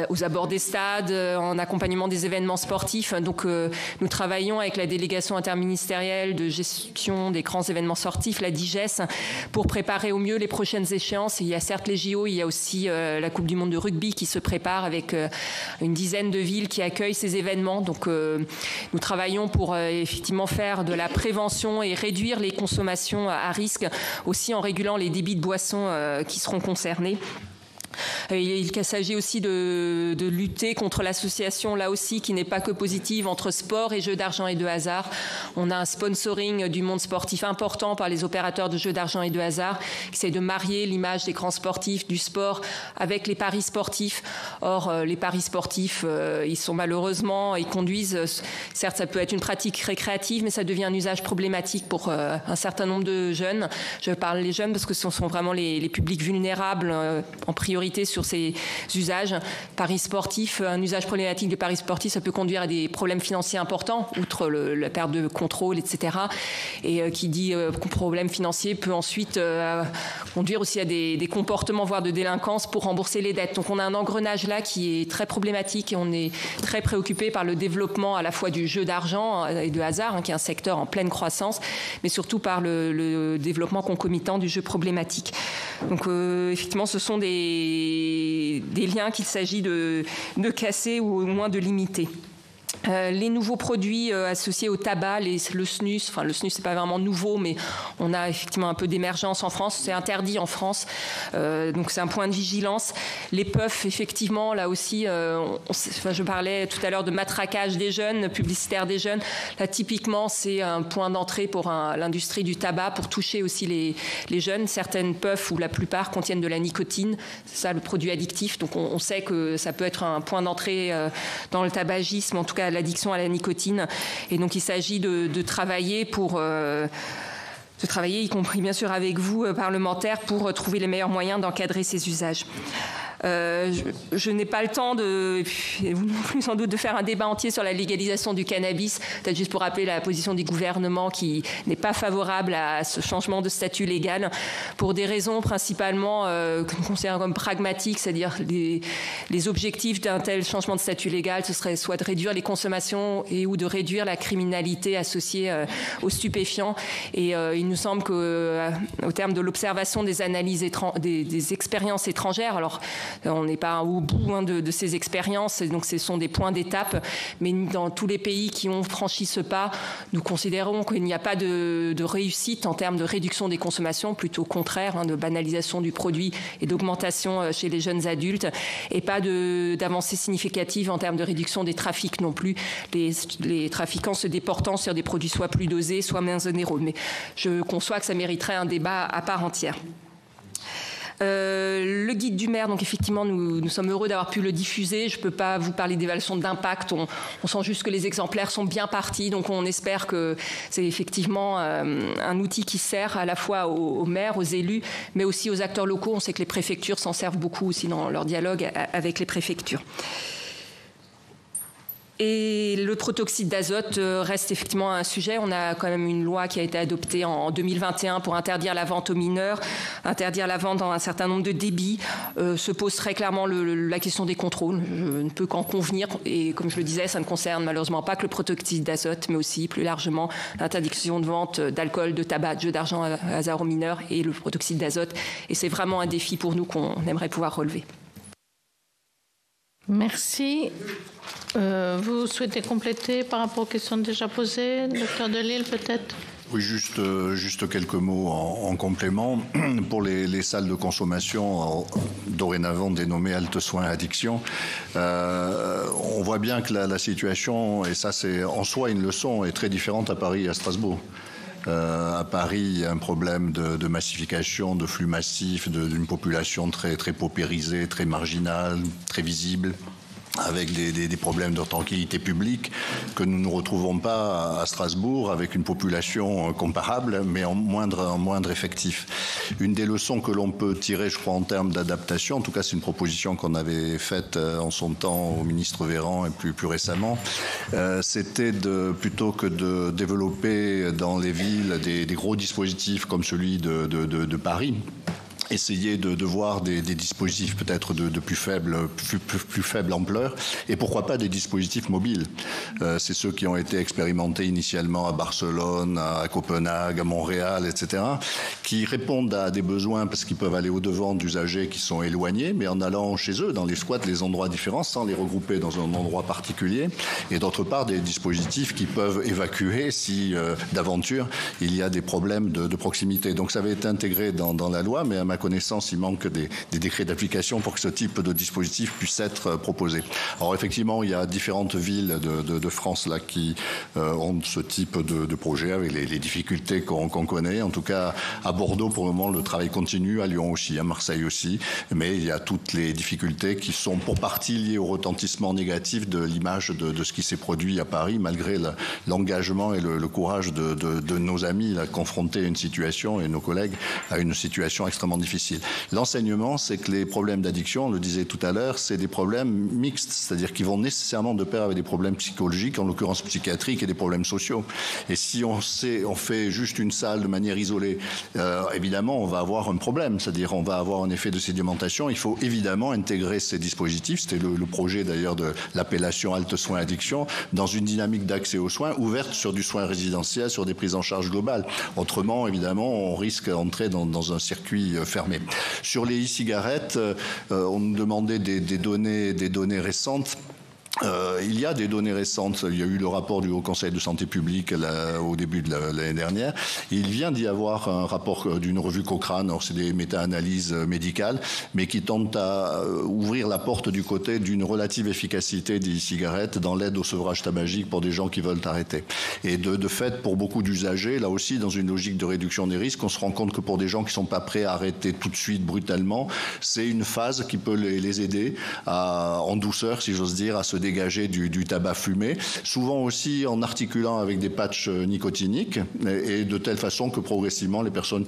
aux abords des stades, en accompagnement des événements sportifs. Donc nous travaillons avec la délégation interministérielle de gestion des grands événements sportifs, la DIGES, pour préparer au mieux les prochaines échéances. Il y a certes les JO, il y a aussi la Coupe du Monde de rugby qui se prépare avec une dizaine de villes qui accueillent ces événements. Donc nous travaillons pour effectivement faire de la prévention et réduire les consommations à risque, aussi en régulant les débits de boissons qui seront concernés. Il s'agit aussi de lutter contre l'association, là aussi, qui n'est pas que positive, entre sport et jeux d'argent et de hasard. On a un sponsoring du monde sportif important par les opérateurs de jeux d'argent et de hasard qui essaie de marier l'image des grands sportifs, du sport, avec les paris sportifs. Or, les paris sportifs, ils conduisent, certes, ça peut être une pratique récréative, mais ça devient un usage problématique pour un certain nombre de jeunes. Je parle des jeunes parce que ce sont vraiment les publics vulnérables en priorité sur ces usages. Paris sportifs, un usage problématique de paris sportifs, ça peut conduire à des problèmes financiers importants, outre la perte de contrôle, etc. Et qui dit problème financier peut ensuite conduire aussi à des comportements, voire de délinquance pour rembourser les dettes. Donc on a un engrenage là qui est très problématique, et on est très préoccupé par le développement à la fois du jeu d'argent et de hasard, qui est un secteur en pleine croissance, mais surtout par le développement concomitant du jeu problématique. Donc effectivement, ce sont des liens qu'il s'agit de casser ou au moins de limiter. Les nouveaux produits associés au tabac, le snus, enfin le snus c'est pas vraiment nouveau, mais on a effectivement un peu d'émergence en France, c'est interdit en France, donc c'est un point de vigilance. Les puffs, effectivement, là aussi, je parlais tout à l'heure de matraquage des jeunes, publicitaire des jeunes, là typiquement c'est un point d'entrée pour l'industrie du tabac, pour toucher aussi les jeunes. Certaines puffs, ou la plupart, contiennent de la nicotine, c'est ça le produit addictif, donc on sait que ça peut être un point d'entrée dans le tabagisme, en tout cas l'addiction à la nicotine. Et donc il s'agit de travailler pour travailler, y compris bien sûr avec vous, parlementaires, pour trouver les meilleurs moyens d'encadrer ces usages. Je n'ai pas le temps et vous non plus sans doute, de faire un débat entier sur la légalisation du cannabis. Peut-être juste pour rappeler la position du gouvernement qui n'est pas favorable à ce changement de statut légal pour des raisons principalement que nous considérons comme pragmatiques, c'est-à-dire les objectifs d'un tel changement de statut légal, ce serait soit de réduire les consommations ou de réduire la criminalité associée aux stupéfiants. Et il nous semble qu'au terme de l'observation des analyses des expériences étrangères, alors on n'est pas au bout de ces expériences, donc ce sont des points d'étape, mais dans tous les pays qui ont franchi ce pas, nous considérons qu'il n'y a pas de réussite en termes de réduction des consommations, plutôt au contraire, de banalisation du produit et d'augmentation chez les jeunes adultes, et pas d'avancée significative en termes de réduction des trafics non plus, les trafiquants se déportant sur des produits soit plus dosés, soit moins onéreux. Mais je conçois que ça mériterait un débat à part entière. Le guide du maire, donc effectivement, nous sommes heureux d'avoir pu le diffuser. Je ne peux pas vous parler d'évaluation d'impact. On sent juste que les exemplaires sont bien partis. Donc on espère que c'est effectivement un outil qui sert à la fois aux maires, aux élus, mais aussi aux acteurs locaux. On sait que les préfectures s'en servent beaucoup aussi dans leur dialogue avec les préfectures. Et le protoxyde d'azote reste effectivement un sujet. On a quand même une loi qui a été adoptée en 2021 pour interdire la vente aux mineurs, interdire la vente dans un certain nombre de débits. Se pose très clairement la question des contrôles. Je ne peux qu'en convenir. Et comme je le disais, ça ne concerne malheureusement pas que le protoxyde d'azote, mais aussi plus largement l'interdiction de vente d'alcool, de tabac, de jeux d'argent à hasard aux mineurs et le protoxyde d'azote. Et c'est vraiment un défi pour nous qu'on aimerait pouvoir relever. Merci. Vous souhaitez compléter par rapport aux questions déjà posées, Dr Delisle, peut-être? Oui, juste quelques mots en complément. Pour les salles de consommation, dorénavant dénommées halte soins addiction, on voit bien que la situation, et ça c'est en soi une leçon, est très différente à Paris et à Strasbourg. À Paris, il y a un problème de massification, de flux massifs, d'une population très, très paupérisée, très marginale, très visible, avec des problèmes de tranquillité publique que nous ne retrouvons pas à Strasbourg, avec une population comparable, mais en moindre effectif. Une des leçons que l'on peut tirer, je crois, en termes d'adaptation, en tout cas c'est une proposition qu'on avait faite en son temps au ministre Véran et plus récemment, c'était plutôt que de développer dans les villes des gros dispositifs comme celui de Paris, essayer de voir des dispositifs peut-être de plus faible ampleur, et pourquoi pas des dispositifs mobiles. C'est ceux qui ont été expérimentés initialement à Barcelone, à Copenhague, à Montréal, etc., qui répondent à des besoins parce qu'ils peuvent aller au-devant d'usagers qui sont éloignés, mais en allant chez eux, dans les squats, les endroits différents, sans les regrouper dans un endroit particulier, et d'autre part des dispositifs qui peuvent évacuer si d'aventure il y a des problèmes de proximité. Donc ça avait été intégré dans la loi, mais à ma connaissance, il manque des décrets d'application pour que ce type de dispositif puisse être proposé. Alors effectivement, il y a différentes villes de France là qui ont ce type de projet avec les difficultés qu'on connaît. En tout cas, à Bordeaux, pour le moment, le travail continue, à Lyon aussi, à Marseille aussi, mais il y a toutes les difficultés qui sont pour partie liées au retentissement négatif de l'image de ce qui s'est produit à Paris, malgré l'engagement et le courage de nos amis là, confrontés à une situation, et nos collègues à une situation extrêmement difficile. L'enseignement, c'est que les problèmes d'addiction, on le disait tout à l'heure, c'est des problèmes mixtes, c'est-à-dire qu'ils vont nécessairement de pair avec des problèmes psychologiques, en l'occurrence psychiatriques, et des problèmes sociaux. Et si on fait juste une salle de manière isolée, évidemment, on va avoir un problème, c'est-à-dire on va avoir un effet de sédimentation. Il faut évidemment intégrer ces dispositifs, c'était le projet d'ailleurs de l'appellation halte soins addiction, dans une dynamique d'accès aux soins ouverte sur du soin résidentiel, sur des prises en charge globales. Autrement, évidemment, on risque d'entrer dans un circuit fermé. Sur les e-cigarettes, on nous demandait des données récentes. Il y a des données récentes. Il y a eu le rapport du Haut Conseil de santé publique au début de l'année dernière. Il vient d'y avoir un rapport d'une revue Cochrane. Alors c'est des méta-analyses médicales, mais qui tentent à ouvrir la porte du côté d'une relative efficacité des cigarettes dans l'aide au sevrage tabagique pour des gens qui veulent arrêter. Et de fait, pour beaucoup d'usagers, là aussi, dans une logique de réduction des risques, on se rend compte que pour des gens qui sont pas prêts à arrêter tout de suite brutalement, c'est une phase qui peut les aider en douceur, si j'ose dire, à se dégager dégager du tabac fumé, souvent aussi en articulant avec des patchs nicotiniques, et de telle façon que progressivement les personnes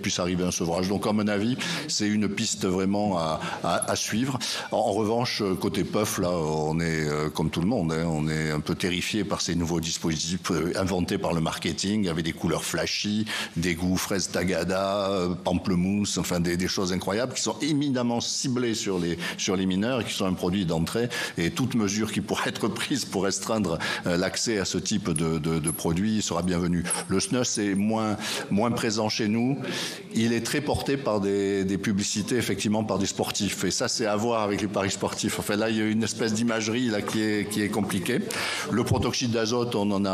puissent arriver à un sevrage. Donc à mon avis, c'est une piste vraiment à suivre. En revanche, côté puff, là, on est comme tout le monde, hein, on est un peu terrifié par ces nouveaux dispositifs inventés par le marketing, avec des couleurs flashy, des goûts fraises tagada, pamplemousse, enfin des choses incroyables qui sont éminemment ciblées sur les mineurs et qui sont un produit d'entrée, et toute mesure qui pourrait être prise pour restreindre l'accès à ce type de produit sera bienvenue. Le snus est moins présent chez nous. Il est très porté par des publicités, effectivement, par des sportifs, et ça c'est à voir avec les paris sportifs. Enfin là, il y a une espèce d'imagerie là qui est compliquée. Le protoxyde d'azote, on en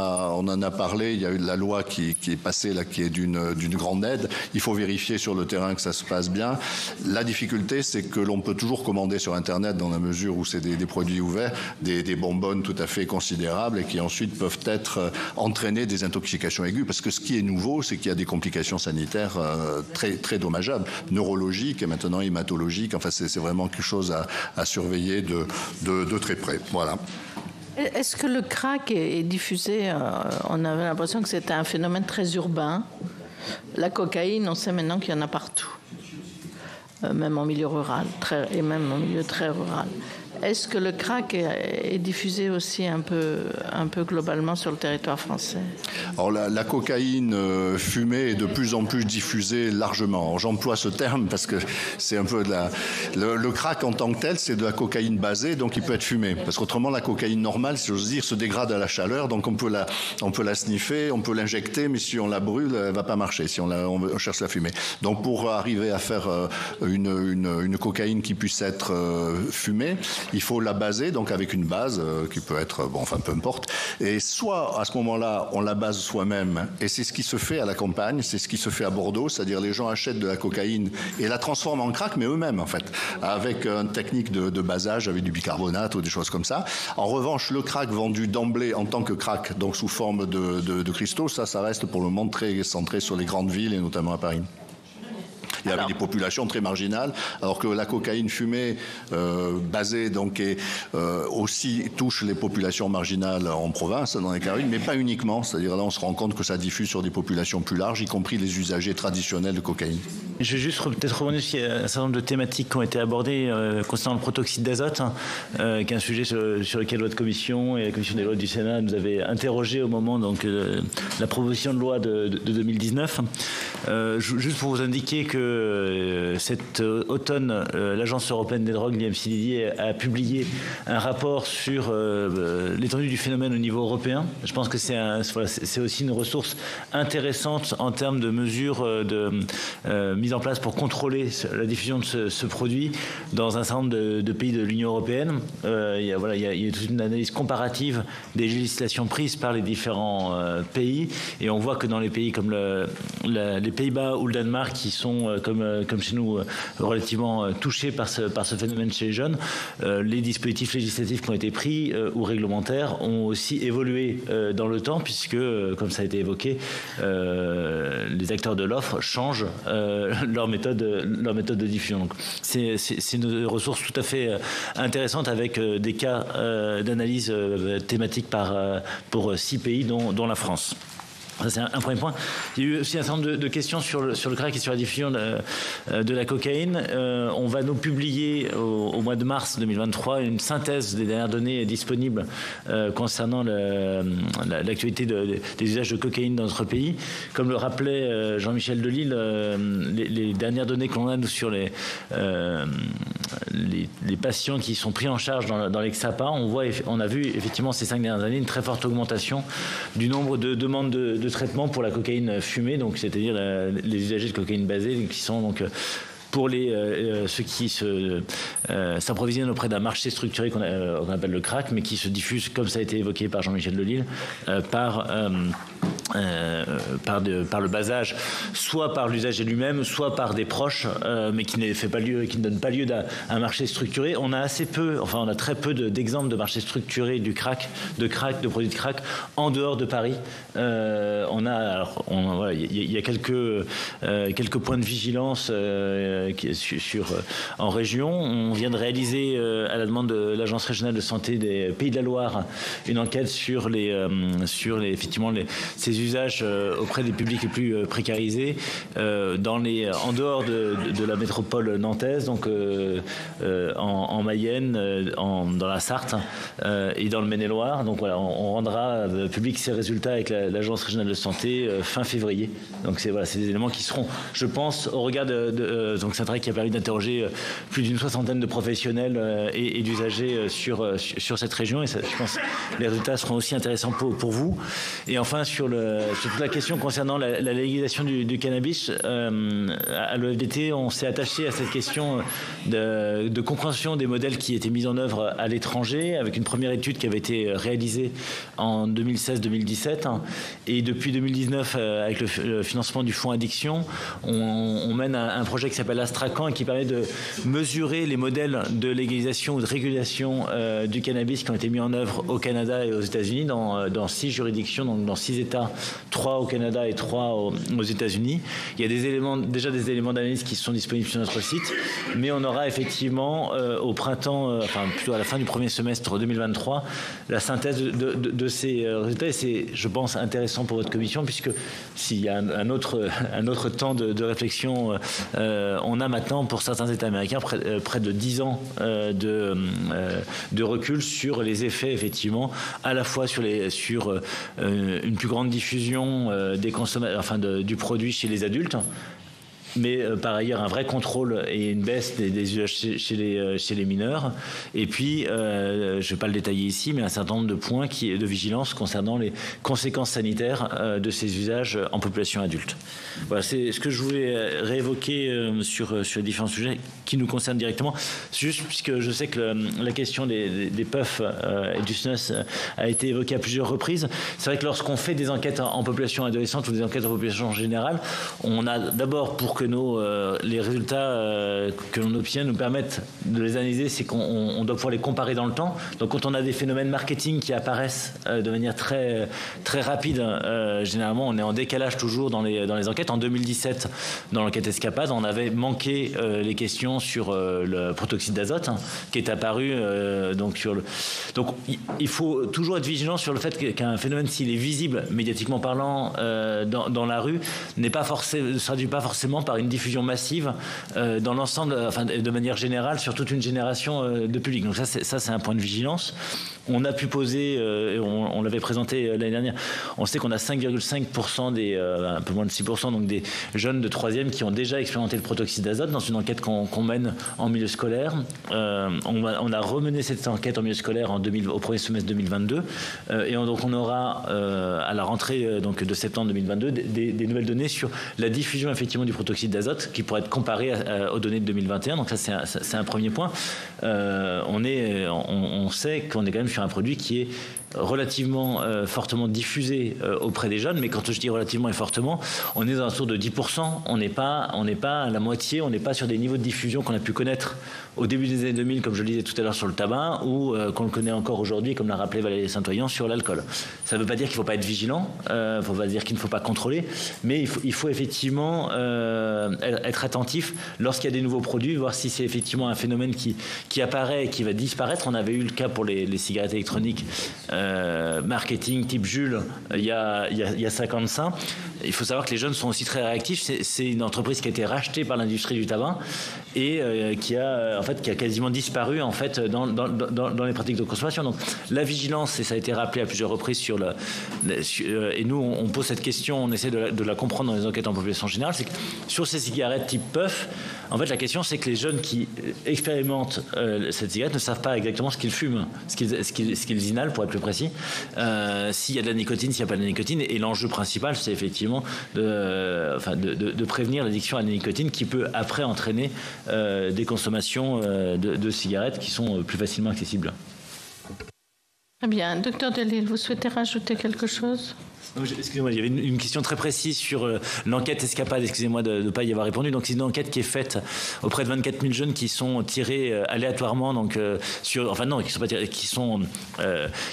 a parlé. Il y a eu la loi qui est passée là, qui est d'une grande aide. Il faut vérifier sur le terrain que ça se passe bien. La difficulté, c'est que l'on peut toujours commander sur Internet, dans la mesure où c'est des produits ouverts, des bonbonnes tout à fait considérables, et qui ensuite peuvent entraîner des intoxications aiguës. Parce que ce qui est nouveau, c'est qu'il y a des complications sanitaires très, très dommageables, neurologiques et maintenant hématologiques. Enfin, c'est vraiment quelque chose à surveiller de très près. Voilà. Est-ce que le crack est diffusé? On avait l'impression que c'était un phénomène très urbain. La cocaïne, on sait maintenant qu'il y en a partout, même en milieu rural, et même en milieu très rural. Est-ce que le crack est diffusé aussi un peu globalement sur le territoire français? Alors la cocaïne fumée est de plus en plus diffusée largement. Alors, j'emploie ce terme parce que c'est un peu le crack en tant que tel, c'est de la cocaïne basée, donc il peut être fumé. Parce qu'autrement, la cocaïne normale, si j'ose dire, se dégrade à la chaleur, donc on peut la sniffer, on peut l'injecter, mais si on la brûle, elle va pas marcher si on cherche la fumée. Donc pour arriver à faire une cocaïne qui puisse être fumée, il faut la baser, donc avec une base qui peut être, peu importe. Et soit, à ce moment-là, on la base soi-même, et c'est ce qui se fait à la campagne, c'est ce qui se fait à Bordeaux, c'est-à-dire les gens achètent de la cocaïne et la transforment en crack, mais eux-mêmes, en fait, avec une technique de basage, avec du bicarbonate ou des choses comme ça. En revanche, le crack vendu d'emblée en tant que crack, donc sous forme de cristaux, ça reste pour le moment très centré sur les grandes villes, et notamment à Paris. Et avec des populations très marginales, alors que la cocaïne fumée basée donc aussi touche les populations marginales en province, dans les Caraïbes, mais pas uniquement. C'est-à-dire là, on se rend compte que ça diffuse sur des populations plus larges, y compris les usagers traditionnels de cocaïne. Je vais juste peut-être revenir sur un certain nombre de thématiques qui ont été abordées concernant le protoxyde d'azote, qui est un sujet sur lequel votre commission et la commission des lois du Sénat nous avaient interrogé au moment de la proposition de loi de 2019. Juste pour vous indiquer que cet automne, l'Agence européenne des drogues, l'IMCDD, a publié un rapport sur l'étendue du phénomène au niveau européen. Je pense que c'est aussi une ressource intéressante en termes de mesures mises en place pour contrôler la diffusion de ce produit dans un certain nombre de pays de l'Union européenne. Il y a toute une analyse comparative des législations prises par les différents pays, et on voit que dans les pays comme les Pays-Bas ou le Danemark, qui sont comme chez nous relativement touchés par ce phénomène chez les jeunes, les dispositifs législatifs qui ont été pris ou réglementaires ont aussi évolué dans le temps, puisque, comme ça a été évoqué, les acteurs de l'offre changent leur méthode de diffusion. Donc, c'est une ressource tout à fait intéressante, avec des cas d'analyse thématique pour 6 pays, dont la France. Ça, c'est un premier point. Il y a eu aussi un certain nombre de questions sur le crack et sur la diffusion de la cocaïne. On va nous publier au mois de mars 2023 une synthèse des dernières données disponibles concernant l'actualité des usages de cocaïne dans notre pays. Comme le rappelait Jean-Michel Delisle, les dernières données qu'on a, nous, sur les patients qui sont pris en charge dans les XAPA, on a vu effectivement ces 5 dernières années une très forte augmentation du nombre de demandes de traitement pour la cocaïne fumée, donc c'est-à-dire les usagers de cocaïne basée, qui sont donc pour ceux qui s'approvisionnent auprès d'un marché structuré qu'on appelle le crack, mais qui se diffuse, comme ça a été évoqué par Jean-Michel Delisle, par par le bas âge, soit par l'usager lui-même, soit par des proches, mais qui ne donne pas lieu à un marché structuré. On a très peu d'exemples de marchés structurés de produits de crack en dehors de Paris. Il y a quelques points de vigilance en région. On vient de réaliser, à la demande de l'Agence régionale de santé des Pays de la Loire, une enquête sur ces usages auprès des publics les plus précarisés en dehors de la métropole nantaise, donc en Mayenne, dans la Sarthe et dans le Maine-et-Loire. Donc voilà, on rendra public ces résultats avec l'Agence régionale de santé fin février. Donc c'est des éléments qui seront, je pense, au regard donc c'est un travail qui a permis d'interroger plus d'une 60aine de professionnels et d'usagers sur cette région, et ça, je pense que les résultats seront aussi intéressants pour vous. Et enfin sur toute la question concernant la légalisation du cannabis, à l'OFDT, on s'est attaché à cette question de compréhension des modèles qui étaient mis en œuvre à l'étranger, avec une première étude qui avait été réalisée en 2016-2017. Et depuis 2019, avec le financement du Fonds Addiction, on mène un projet qui s'appelle Astracan et qui permet de mesurer les modèles de légalisation ou de régulation du cannabis qui ont été mis en œuvre au Canada et aux États-Unis dans 6 juridictions, donc dans 6 États, 3 au Canada et 3 aux États-Unis. Il y a déjà des éléments d'analyse qui sont disponibles sur notre site, mais on aura effectivement au printemps, plutôt à la fin du premier semestre 2023, la synthèse de ces résultats. Et c'est, je pense, intéressant pour votre commission, puisque s'il y a un autre temps de réflexion, on a maintenant pour certains États américains près de 10 ans de recul sur les effets, effectivement, à la fois sur une plus grande diffusion du produit chez les adultes, mais par ailleurs un vrai contrôle et une baisse des usages chez les mineurs. Et puis, je ne vais pas le détailler ici, mais un certain nombre de points de vigilance concernant les conséquences sanitaires de ces usages en population adulte. Voilà, c'est ce que je voulais réévoquer sur les différents sujets qui nous concernent directement. Juste puisque je sais que la question des puffs et du SNUS a été évoquée à plusieurs reprises. C'est vrai que lorsqu'on fait des enquêtes en population adolescente ou des enquêtes en population générale, on a d'abord, pour que les résultats que l'on obtient nous permettent de les analyser, c'est qu'on doit pouvoir les comparer dans le temps. Donc quand on a des phénomènes marketing qui apparaissent de manière très, très rapide, généralement on est en décalage toujours dans les enquêtes. En 2017, dans l'enquête Escapade, on avait manqué les questions sur le protoxyde d'azote, qui est apparu. Donc il faut toujours être vigilant sur le fait qu'un phénomène, s'il est visible médiatiquement parlant dans la rue, ne se traduit pas forcément par une diffusion massive dans l'ensemble, de manière générale, sur toute une génération de public. Donc ça c'est un point de vigilance. On a pu poser, on l'avait présenté l'année dernière, on sait qu'on a 5,5% un peu moins de 6%, donc des jeunes de 3e qui ont déjà expérimenté le protoxyde d'azote dans une enquête qu'on mène en milieu scolaire. On a remené cette enquête en milieu scolaire au premier semestre 2022, et donc on aura à la rentrée de septembre 2022 des nouvelles données sur la diffusion effectivement du protoxyde d'azote qui pourrait être comparée aux données de 2021. Donc ça c'est un premier point. On sait qu'on est quand même sur un produit qui est relativement fortement diffusé auprès des jeunes, mais quand je dis relativement et fortement, on est dans un tour de 10%, on n'est pas à la moitié, on n'est pas sur des niveaux de diffusion qu'on a pu connaître au début des années 2000, comme je le disais tout à l'heure sur le tabac, ou qu'on le connaît encore aujourd'hui, comme l'a rappelé Valérie Saint-Oyen, sur l'alcool. Ça ne veut pas dire qu'il ne faut pas être vigilant, ne faut pas dire qu'il ne faut pas contrôler, mais il faut effectivement être attentif lorsqu'il y a des nouveaux produits, voir si c'est effectivement un phénomène qui apparaît et qui va disparaître. On avait eu le cas pour les cigarettes électroniques marketing type Jules il y a 50 ans. Il faut savoir que les jeunes sont aussi très réactifs. C'est une entreprise qui a été rachetée par l'industrie du tabac et qui a quasiment disparu en fait dans les pratiques de consommation. Donc la vigilance, et ça a été rappelé à plusieurs reprises et nous on pose cette question, on essaie de la comprendre dans les enquêtes en population générale, c'est que sur ces cigarettes type puff, en fait la question c'est que les jeunes qui expérimentent cette cigarette ne savent pas exactement ce qu'ils fument, ce qu'ils inhalent pour être plus précis, s'il y a de la nicotine, s'il n'y a pas de la nicotine, et l'enjeu principal c'est effectivement de prévenir l'addiction à la nicotine qui peut après entraîner des consommations de cigarettes qui sont plus facilement accessibles. Très bien. Docteur Delisle, vous souhaitez rajouter quelque chose ? Excusez-moi, il y avait une question très précise sur l'enquête Escapade. Excusez-moi de ne pas y avoir répondu. Donc, c'est une enquête qui est faite auprès de 24 000 jeunes qui sont tirés aléatoirement, donc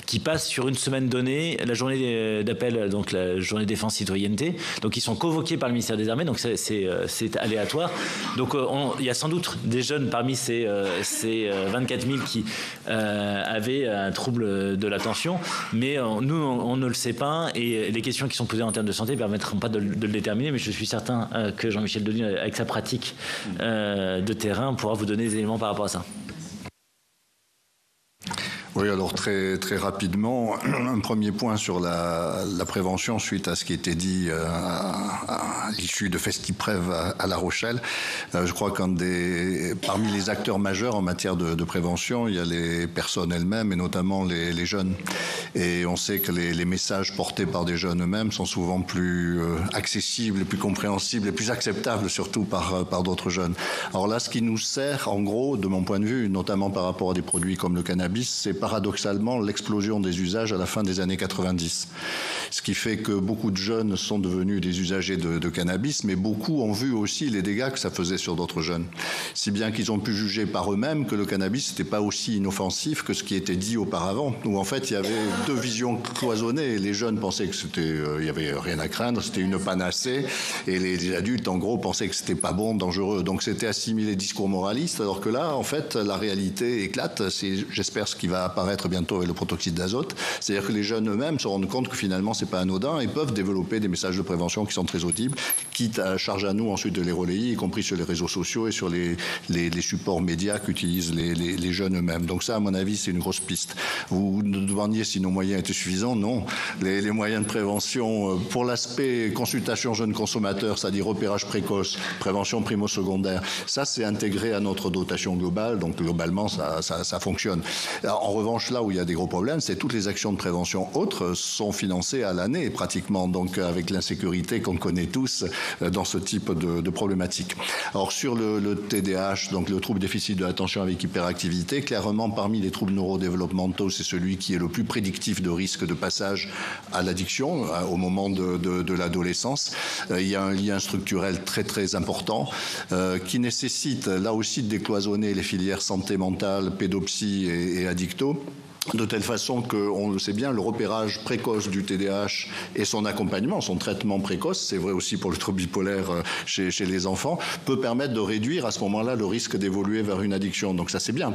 qui passent sur une semaine donnée la journée d'appel, donc la journée défense citoyenneté. Donc, ils sont convoqués par le ministère des Armées. Donc, c'est aléatoire. Donc, il y a sans doute des jeunes parmi ces 24 000 qui avaient un trouble de l'attention, mais nous, on ne le sait pas, et les questions qui sont posées en termes de santé ne permettront pas de le déterminer, mais je suis certain que Jean-Michel Denis, avec sa pratique de terrain, pourra vous donner des éléments par rapport à ça. Oui, alors très rapidement, un premier point sur la prévention suite à ce qui était dit à l'issue de Festiprève à La Rochelle. Je crois parmi les acteurs majeurs en matière de prévention, il y a les personnes elles-mêmes et notamment les jeunes. Et on sait que les messages portés par des jeunes eux-mêmes sont souvent plus accessibles, plus compréhensibles et plus acceptables surtout par d'autres jeunes. Alors là, ce qui nous sert, en gros, de mon point de vue, notamment par rapport à des produits comme le cannabis, c'est paradoxalement l'explosion des usages à la fin des années 90. Ce qui fait que beaucoup de jeunes sont devenus des usagers de cannabis, mais beaucoup ont vu aussi les dégâts que ça faisait sur d'autres jeunes. Si bien qu'ils ont pu juger par eux-mêmes que le cannabis n'était pas aussi inoffensif que ce qui était dit auparavant, où en fait il y avait deux visions cloisonnées. Les jeunes pensaient que il y avait rien à craindre, c'était une panacée, et les adultes en gros pensaient que c'était pas bon, dangereux. Donc c'était assimilé discours moraliste, alors que là en fait la réalité éclate. C'est, j'espère, ce qui va apparaître bientôt avec le protoxyde d'azote, c'est-à-dire que les jeunes eux-mêmes se rendent compte que finalement c'est pas anodin et peuvent développer des messages de prévention qui sont très audibles, quitte à charge à nous ensuite de les relayer, y compris sur les réseaux sociaux et sur les supports médias qu'utilisent les jeunes eux-mêmes. Donc ça, à mon avis, c'est une grosse piste. Vous nous demandiez si nos moyens étaient suffisants. Non. Les moyens de prévention, pour l'aspect consultation jeunes consommateurs, c'est-à-dire repérage précoce, prévention primo-secondaire, ça c'est intégré à notre dotation globale, donc globalement ça fonctionne. En revanche, là où il y a des gros problèmes, c'est toutes les actions de prévention autres sont financées à l'année pratiquement, donc avec l'insécurité qu'on connaît tous dans ce type de problématique. Alors sur le TDAH, donc le trouble déficit de l'attention avec hyperactivité, clairement parmi les troubles neurodéveloppementaux, c'est celui qui est le plus prédictif de risque de passage à l'addiction au moment de l'adolescence. Il y a un lien structurel très très important qui nécessite là aussi de décloisonner les filières santé mentale, pédopsie et addicto, de telle façon qu'on le sait bien, le repérage précoce du TDAH et son accompagnement, son traitement précoce, c'est vrai aussi pour le trouble bipolaire chez les enfants, peut permettre de réduire à ce moment-là le risque d'évoluer vers une addiction. Donc ça c'est bien.